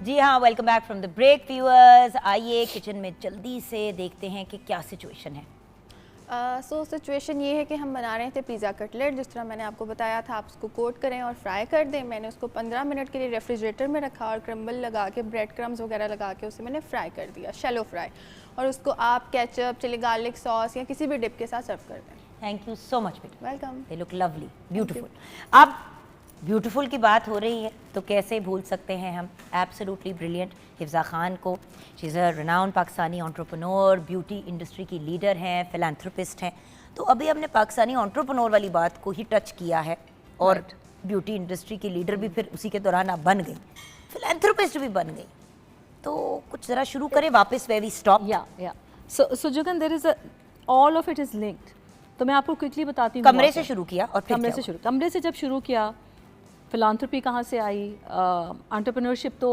जी हाँ, welcome back from the break viewers. आइए किचन में जल्दी से देखते हैं कि क्या सिचुएशन है। सो सिचुएशन ये है कि हम बना रहे थे पिज़्ज़ा कटलेट, जिस तरह मैंने आपको बताया था आप उसको कोट करें और फ्राई कर दें। मैंने उसको 15 मिनट के लिए रेफ्रिजरेटर में रखा और क्रम्बल लगा के, ब्रेड क्रम्स वगैरह लगा के उसे मैंने फ्राई कर दिया, शैलो फ्राई, और उसको आप केचप, चिली गार्लिक सॉस या किसी भी डिप के साथ सर्व कर दें। थैंक यू सो मच बेटा, welcome. They look lovely, beautiful. अब ब्यूटीफुल की बात हो रही है तो कैसे भूल सकते हैं हम एब्सोल्युटली ब्रिलियंट हिफ्ज़ा खान को। She is a renowned Pakistani entrepreneur, beauty industry की लीडर हैं, फिलैंथ्रोपिस्ट हैं। तो अभी हमने पाकिस्तानी एंटरप्रेन्योर वाली बात को ही टच किया है और ब्यूटी इंडस्ट्री की लीडर भी फिर उसी के दौरान आप बन गई, फिलैंथ्रोपिस्ट भी बन गई। तो कुछ ज़रा शुरू करें वापस वे वी स्टॉप। या so Jugan, there is all of it is linked. तो मैं आपको क्विकली बताती हूँ। कमरे से शुरू किया और फिर कमरे क्या से हुआ? शुरू, कमरे से जब शुरू किया, फिलांथ्रोपी कहाँ से आई, एंटरप्रेन्योरशिप तो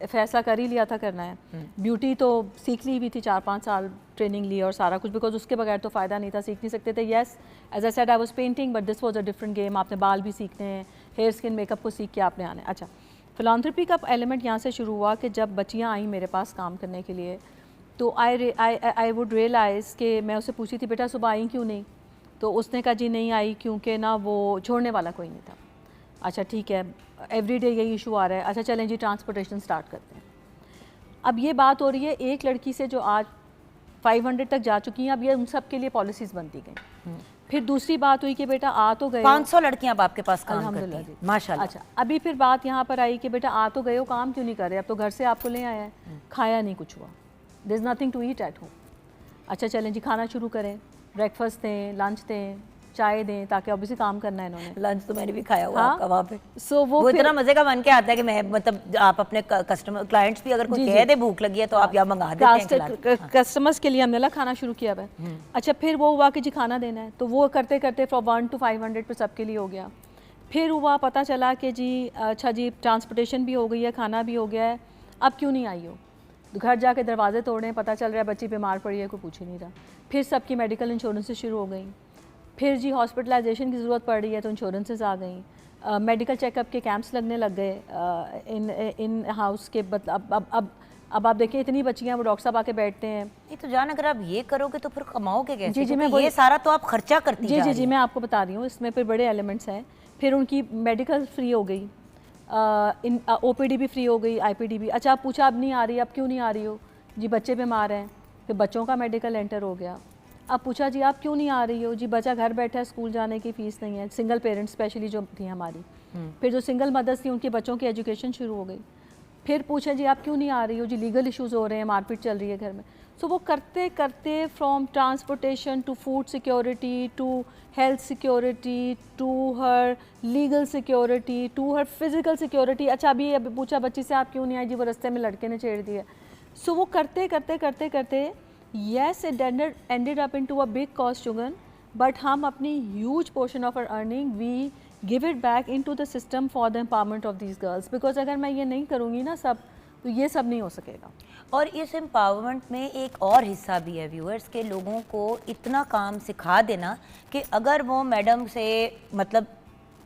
फैसला कर ही लिया था करना है, ब्यूटी तो सीख ली भी थी, 4-5 साल ट्रेनिंग ली और सारा कुछ, बिकॉज उसके बगैर तो फ़ायदा नहीं था, सीख नहीं सकते थे। Yes, as I said I was painting, but this was a different game. आपने बाल भी सीखने हैं, हेयर स्किन मेकअप को सीख के आपने आना है। अच्छा, फिलांथ्रोपी का एलिमेंट यहाँ से शुरू हुआ कि जब बच्चियाँ आई मेरे पास काम करने के लिए, तो आई वुड रियलाइज़ कि मैं उससे पूछी थी, बेटा सुबह आई क्यों नहीं? तो उसने कहा जी नहीं आई क्योंकि ना वो छोड़ने वाला कोई नहीं था। अच्छा ठीक है, एवरीडे यही इशू आ रहा है। अच्छा चलें जी, ट्रांसपोर्टेशन स्टार्ट करते हैं। अब ये बात हो रही है एक लड़की से जो आज 500 तक जा चुकी हैं, अब ये उन सब के लिए पॉलिसीज़ बनती गई। फिर दूसरी बात हुई कि बेटा आ तो गए, 500 लड़कियां अब आपके पास काम करती अल्हम्दुलिल्लाह हैं, जी। माशाल्लाह। अच्छा, अभी फिर बात यहाँ पर आई कि बेटा आ तो गए हो, काम क्यों नहीं कर रहे? अब तो घर से आपको ले आया है, खाया नहीं कुछ हुआ, there is nothing to eat at home. अच्छा चलें जी, खाना शुरू करें, ब्रेकफास्ट दें, लंच दें, चाय दें, ताकि ऑब्वियसली काम करना है इन्होंने। लंच तो मैंने भी खाया हुआ हाँ? आपका वहाँ पे। सो वो इतना मजे का बन के आता है कि मैं मतलब आप अपने कस्टमर क्लाइंट्स भी अगर कोई कह दे भूख लगी है तो आप यहाँ मंगा देते हैं, खिलाते हैं। कस्टमर्स के लिए हमने ला खाना शुरू किया है। अच्छा फिर वो हुआ कि जी खाना देना है, तो वो करते करते फ्रॉम 1 to 500 पे सबके लिए हो गया। फिर हुआ पता चला कि जी अच्छा जी ट्रांसपोर्टेशन भी हो गई है, खाना भी हो गया है, अब क्यों नहीं आई हो? घर जाके दरवाजे तोड़े, पता चल रहा है बच्ची बीमार पड़ी है, कोई पूछ ही नहीं रहा। फिर सबकी मेडिकल इंश्योरेंसेस शुरू हो गई। फिर जी हॉस्पिटलाइजेशन की ज़रूरत पड़ रही है तो इंश्योरेंसेस आ गई। मेडिकल चेकअप के कैंप्स लगने लग गए इन हाउस के। अब आप देखिए इतनी बच्चियाँ, वो डॉक्टर साहब आके बैठते हैं। नहीं तो जान, अगर आप ये करोगे तो फिर कमाओगे कैसे? जी, क्योंकि मैं ये सारा तो आप खर्चा करती जी जा जी रही जी हैं। मैं आपको बता रही हूँ, इसमें फिर बड़े एलिमेंट्स हैं। फिर उनकी मेडिकल फ्री हो गई, इन OPD भी फ्री हो गई, IPD भी। अच्छा आप पूछा अब नहीं आ रही, अब क्यों नहीं आ रही हो? जी बच्चे बीमार हैं, फिर बच्चों का मेडिकल एंटर हो गया। अब पूछा जी आप क्यों नहीं आ रही हो? जी बच्चा घर बैठा है, स्कूल जाने की फ़ीस नहीं है, सिंगल पेरेंट्स स्पेशली जो थी हमारी। फिर जो सिंगल मदर्स थी उनके बच्चों की एजुकेशन शुरू हो गई। फिर पूछा जी आप क्यों नहीं आ रही हो? जी लीगल इश्यूज़ हो रहे हैं, मारपीट चल रही है घर में। सो वो करते करते from transportation to food security to health security to her legal security to her physical security. अच्छा अभी पूछा बच्ची से आप क्यों नहीं आई? जी वो रास्ते में लड़के ने छेड़ दिया। सो वो करते करते करते करते yes it ended up into a big cost Jugan, but हम अपनी huge portion of our earning we give it back into the system for the empowerment of these girls, because अगर मैं ये नहीं करूँगी ना सब, तो ये सब नहीं हो सकेगा। और इस एम्पावरमेंट में एक और हिस्सा भी है व्यूअर्स के, लोगों को इतना काम सिखा देना कि अगर वो मैडम से मतलब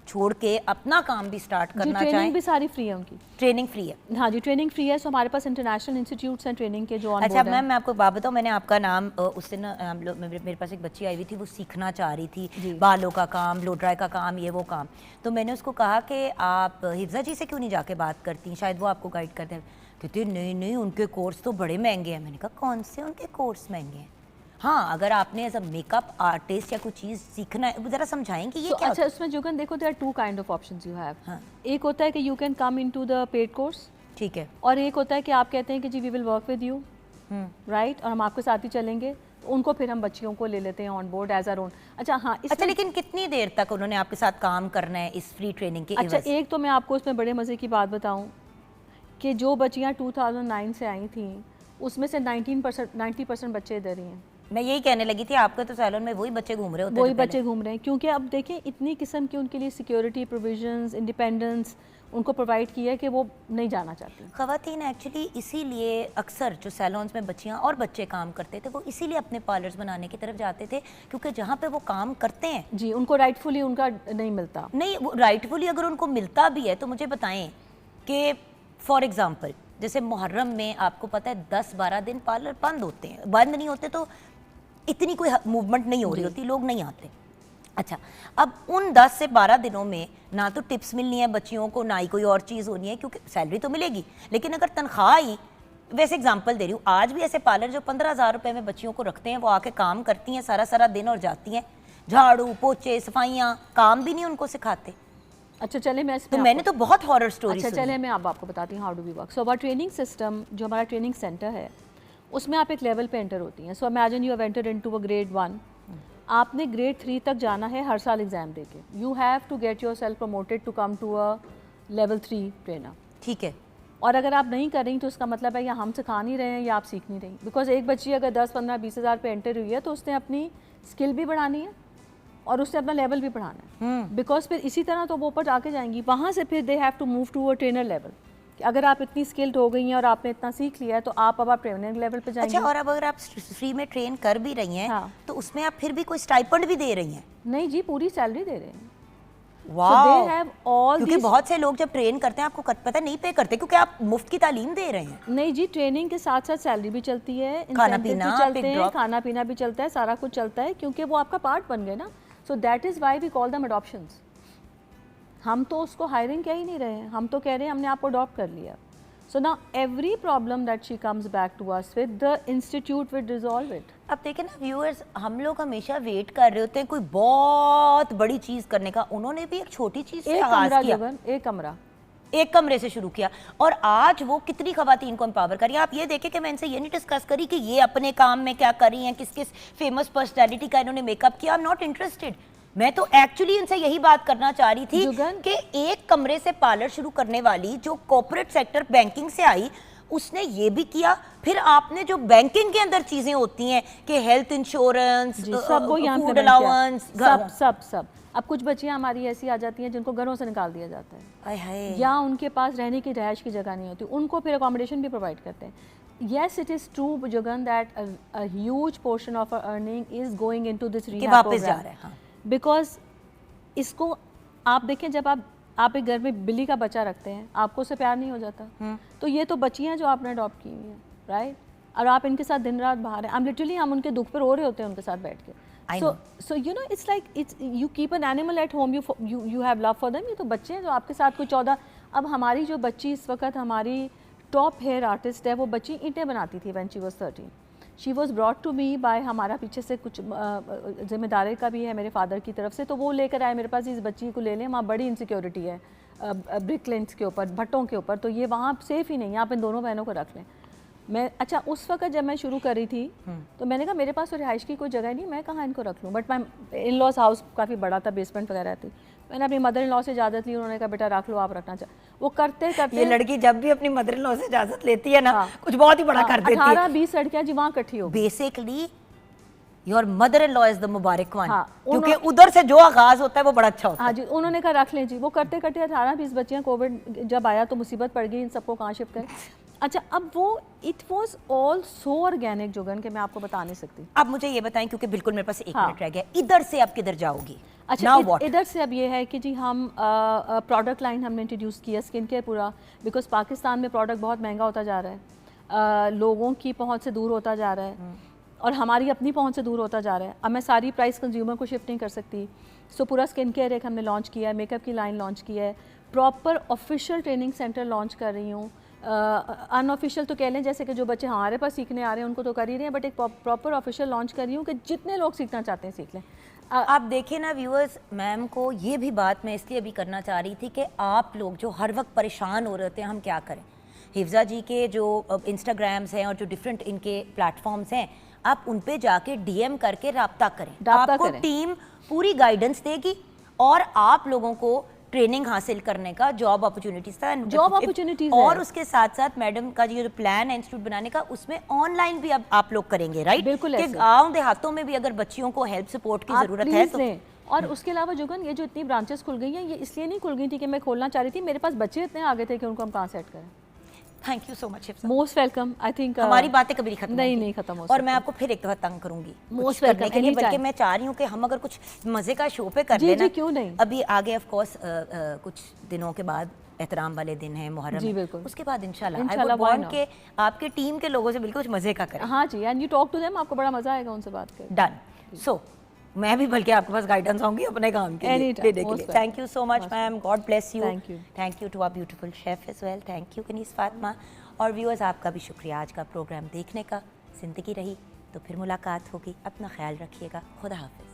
छोड़ के अपना काम भी स्टार्ट जी करना ट्रेनिंग चाहें, भी सारी फ्री है उनकी। ट्रेनिंग फ्री है। हाँ जी ट्रेनिंग फ्री है। सो हमारे पास इंटरनेशनल इंस्टीट्यूट्स हैं ट्रेनिंग के जो ऑन अच्छा बोर्ड हैं। मैम, मैं आपको एक बात बताऊँ, मैंने आपका नाम उस दिन हम लोग मेरे पास एक बच्ची आई हुई थी, वो सीखना चाह रही थी बालों का काम, ब्लो ड्राई का काम, ये वो काम। तो मैंने उसको कहा कि आप हिफ्ज़ा जी से क्यों नहीं जाके बात करती, शायद वो आपको गाइड करते हैं। कहते नहीं नहीं उनके कोर्स तो बड़े महंगे हैं। मैंने कहा कौन से उनके कोर्स महंगे हैं? हाँ अगर आपने एज अ मेकअप आर्टिस्ट या कुछ चीज़ सीखना है, ज़रा समझाएंगे ये क्या? अच्छा उसमें जुगन देखो, there are 2 kind of options you have. हाँ। एक होता है कि you can come into the paid course, ठीक है। और एक होता है कि आप कहते हैं कि जी we will work with you, right, और हम आपके साथ ही चलेंगे। तो उनको फिर हम बच्चियों को ले लेते हैं on board as our own. अच्छा हाँ अच्छा लेकिन कितनी देर तक उन्होंने आपके साथ काम करना है इस फ्री ट्रेनिंग के? अच्छा एक तो मैं आपको उसमें बड़े मज़े की बात बताऊँ कि जो बच्चियाँ 2009 से आई थी उसमें से 90% बच्चे इधर ही हैं। मैं यही कहने लगी थी, आपके तो सैलून में वही बच्चे घूम रहे होते वही थे पहले। बच्चे घूम रहे हैं, क्योंकि अब देखें इतनी किस्म की उनके लिए सिक्योरिटी प्रोविजंस, इंडिपेंडेंस उनको प्रोवाइड की है कि वो नहीं जाना चाहती। ख़वातीन एक्चुअली इसीलिए अक्सर जो सैलून्स में बच्चियां और बच्चे काम करते थे वो इसीलिए अपने पार्लर्स बनाने की तरफ जाते थे, क्योंकि जहाँ पे वो काम करते हैं जी उनको राइटफुली उनका नहीं मिलता। नहीं, वो राइटफुली अगर उनको मिलता भी है तो मुझे बताएं कि फॉर एग्जांपल जैसे मुहर्रम में आपको पता है 10-12 दिन पार्लर बंद होते हैं, बंद नहीं होते तो इतनी कोई मूवमेंट नहीं हो रही होती, लोग नहीं आते। अच्छा अब उन 10 से 12 दिनों में ना तो टिप्स मिलनी है बच्चियों को, ना ही कोई और चीज़ होनी है, क्योंकि सैलरी तो मिलेगी लेकिन अगर तनख्वाह ही, वैसे एग्जांपल दे रही हूँ, आज भी ऐसे पार्लर जो 15,000 रुपये में बच्चियों को रखते हैं, वो आके काम करती हैं सारा दिन और जाती हैं, झाड़ू पोछे सफाइयाँ काम भी नहीं उनको सिखाते। अच्छा चले मैं तो मैंने तो बहुत हॉरर स्टोरी अच्छा चले मैं अब आपको बताती हूँ हाउ डू वी वर्क। सो हमारा ट्रेनिंग सिस्टम, जो हमारा ट्रेनिंग सेंटर है, उसमें आप एक लेवल पे एंटर होती हैं। So imagine you have entered into a grade 1, आपने ग्रेड 3 तक जाना है हर साल एग्जाम दे के। You have to get yourself promoted to come to a level 3 trainer. ठीक है। और अगर आप नहीं कर रही तो उसका मतलब है या हम सिखा नहीं रहे हैं या आप सीख नहीं रही। बिकॉज एक बच्ची अगर 10, 15, 20 हज़ार पे एंटर हुई है तो उसने अपनी स्किल भी बढ़ानी है और उसने अपना लेवल भी बढ़ाना है। बिकॉज फिर इसी तरह तो वो ऊपर आके जाएंगी, वहाँ से फिर they have to move to a trainer level. अगर आप इतनी स्किल्ड हो गई हैं और आपने इतना सीख लिया है तो अब आप ट्रेनर लेवल पे जाएंगी। अच्छा, और अब अगर आप फ्री में ट्रेन कर भी रही हैं हाँ। तो उसमें आप फिर भी कोई स्टाइपेंड भी दे रही हैं? नहीं जी, पूरी सैलरी दे रहे हैं। वाह। they have all क्योंकि these- बहुत से लोग जब ट्रेन करते हैं आपको पता नहीं पे करते क्योंकि आप मुफ्त की तालीम दे रहे हैं। नहीं जी, ट्रेनिंग के साथ साथ सैलरी भी चलती है, खाना इंसेंटिव पीना, भी चलते pick हैं, drop। खाना पीना भी चलता है, सारा कुछ चलता है क्योंकि वो आपका पार्ट बन गए ना। So that is why we call them adoptions. हम तो उसको हायरिंग कह ही नहीं रहे हैं, हम तो कह रहे हैं हमने आपको अडॉप्ट कर लिया। So now every problem that she comes back to us with, the institute with resolve it. अब देखें ना व्यूअर्स, हम लोग हमेशा वेट कर रहे होते हैं कोई बहुत बड़ी चीज करने का। उन्होंने भी एक छोटी चीज से एक आगाज कमरा किया, जुगन, एक कमरा। एक कमरे से शुरू किया और आज वो कितनी खवातीन को एम्पावर करी। आप ये देखें कि मैं इनसे ये नहीं डिस्कस करी कि ये अपने काम में क्या कर रही हैं, किस किस फेमस पर्सनैलिटी का इन्होंने मेकअप किया। I am not interested. मैं तो एक्चुअली इनसे यही बात करना चाह रही थी जुगन। कि एक कमरे से पार्लर शुरू करने वाली जो कॉर्पोरेट सेक्टर बैंकिंग से आई, उसने ये भी किया। फिर आपने जो बैंकिंग के अंदर चीजें होती हैं कि हेल्थ इंश्योरेंस, सब वो यहाँ फूड implement अलाउंस, किया। सब सब सब। अब कुछ बच्चियां हमारी ऐसी आ जाती हैं जिनको घरों से निकाल दिया जाता है, आय हाय। या उनके पास रहने की रिहाइश की जगह नहीं होती, उनको फिर अकोमोडेशन भी प्रोवाइड करते हैं। Yes, it is true Jugan that a huge portion of our earning is going into this कि वापस जा रहे हैं। हाँ। बिकॉज इसको आप देखें, जब आप एक घर में बिल्ली का बच्चा रखते हैं, आपको उससे प्यार नहीं हो जाता। तो ये तो बच्चियां जो आपने अडॉप्ट की हुई हैं, राइट, और आप इनके साथ दिन रात बाहर हैं। लिटरली हम उनके दुख पर रो रहे होते हैं उनके साथ बैठ के। So you know, it's like you keep an animal at home, you have love for them। ये तो बच्चे हैं जो आपके साथ कोई 14। अब हमारी जो बच्ची इस वक्त हमारी टॉप हेयर आर्टिस्ट है, वो बच्ची ईंटें बनाती थी when she was 13। She was brought to me by, हमारा पीछे से कुछ जिम्मेदारी का भी है मेरे फादर की तरफ से, तो वो लेकर आए मेरे पास, इस बच्ची को ले लें, वहाँ बड़ी इनसिक्योरिटी है ब्रिक लेंस के ऊपर, भट्टों के ऊपर, तो ये वहाँ सेफ़ ही नहीं है, आप इन दोनों बहनों को रख लें। मैं अच्छा उस वक्त जब मैं शुरू कर रही थी तो मैंने कहा मेरे पास तो रिहाइश की कोई जगह नहीं, मैं कहाँ इनको रख लूँ। बट मैं इन लॉज हाउस काफ़ी बड़ा था, बेसमेंट वगैरह थी। मैंने अपनी मदर इन लॉ से इजाज़त ली, उन्होंने कहा बेटा रख लो, आप रखना चाह। वो करते करते ये लड़की जब भी अपनी मदर इन लॉ से इजाजत लेती है ना, कुछ बहुत ही बड़ा कर देती है। 18-20 लड़कियाँ जी वहाँ इकट्ठी हो। Basically your mother in law is the Mubarak one. हाँ, क्योंकि उधर से जो आगाज होता है वो बड़ा अच्छा होता है। हाँ जी, उन्होंने कहा रख लें जी। वो करते करते 18-20 बच्चियाँ, कोविड जब आया तो मुसीबत पड़ गई, इन सबको कहाँ शिफ्ट करें। अच्छा, अब वो it was all so organic Jugan के मैं आपको बता नहीं सकती। अब मुझे ये बताएं, क्योंकि बिल्कुल मेरे पास 1 मिनट रह गया, इधर से आप किधर जाओगी? अच्छा, इधर से अब ये है कि जी हम प्रोडक्ट लाइन हमने इंट्रोड्यूस किया, स्किन केयर पूरा, बिकॉज पाकिस्तान में प्रोडक्ट बहुत महंगा होता जा रहा है, लोगों की पहुंच से दूर होता जा रहा है और हमारी अपनी पहुंच से दूर होता जा रहा है। अब मैं सारी प्राइस कंज्यूमर को शिफ्ट नहीं कर सकती। सो पूरा स्किन केयर एक हमने लॉन्च किया है, मेकअप की लाइन लॉन्च की है, proper official training centre launch कर रही हूँ। अनऑफिशियल तो कह लें, जैसे कि जो बच्चे हमारे पास सीखने आ रहे हैं उनको तो कर ही रहे हैं, बट एक प्रॉपर ऑफिशियल लॉन्च कर रही हूँ कि जितने लोग सीखना चाहते हैं सीख लें। आप देखें ना व्यूअर्स, मैम को ये भी बात मैं इसलिए भी करना चाह रही थी कि आप लोग जो हर वक्त परेशान हो रहे थे हम क्या करें, हिफ्जा जी के जो इंस्टाग्राम्स हैं और जो डिफरेंट इनके प्लेटफॉर्म्स हैं, आप उन पे जाके डीएम करके राब्ता करें। आपको टीम पूरी गाइडेंस देगी और आप लोगों को ट्रेनिंग हासिल करने का, जॉब अपॉर्चुनिटीज और उसके साथ साथ मैडम का जो प्लान है इंस्टीट्यूट बनाने का, उसमें ऑनलाइन भी अब आप लोग करेंगे, राइट? बिल्कुल। कि गाँव देहातों में भी अगर बच्चियों को हेल्प सपोर्ट की जरूरत है तो। और उसके अलावा जुगन, ये जो इतनी ब्रांचेस खुल गई हैं, ये इसलिए नहीं खुल गई थी कि मैं खोलना चाह रही थी, मेरे पास बच्चे इतने आ गए थे कि उनको हम कहाँ सेट करें। Thank you so much. Most welcome. I think हमारी बातें कभी खत्म नहीं खत्म हो, और मैं आपको फिर एक दफा तंग करूंगी मोस्ट वेलकम के लिए, बल्कि मैं चाह रही हूँ कि हम अगर कुछ मजे का शो पे कर लेना। जी, क्यों नहीं। अभी आगे ऑफ कोर्स कुछ दिनों के बाद एहतराम वाले दिन है, मुहर्रम जी बिल्कुल, उसके बाद इंशाल्लाह आई वुड वांट के आपके टीम के लोगों से बिल्कुल कुछ मजे का करें। हाँ जी, and you talk to them, आपको बड़ा मजा आएगा उनसे बात करके। डन। सो मैं भी बल्कि आपके पास गाइडेंस आऊंगी अपने काम के लिए देने के लिए। Thank you so much ma'am, God bless you. Thank you to our beautiful chef as well. Thank you Kaneez Fatima. और व्यूअर्स, आपका भी शुक्रिया आज का प्रोग्राम देखने का। ज़िंदगी रही तो फिर मुलाकात होगी। अपना ख्याल रखिएगा। खुदा हाफिज़।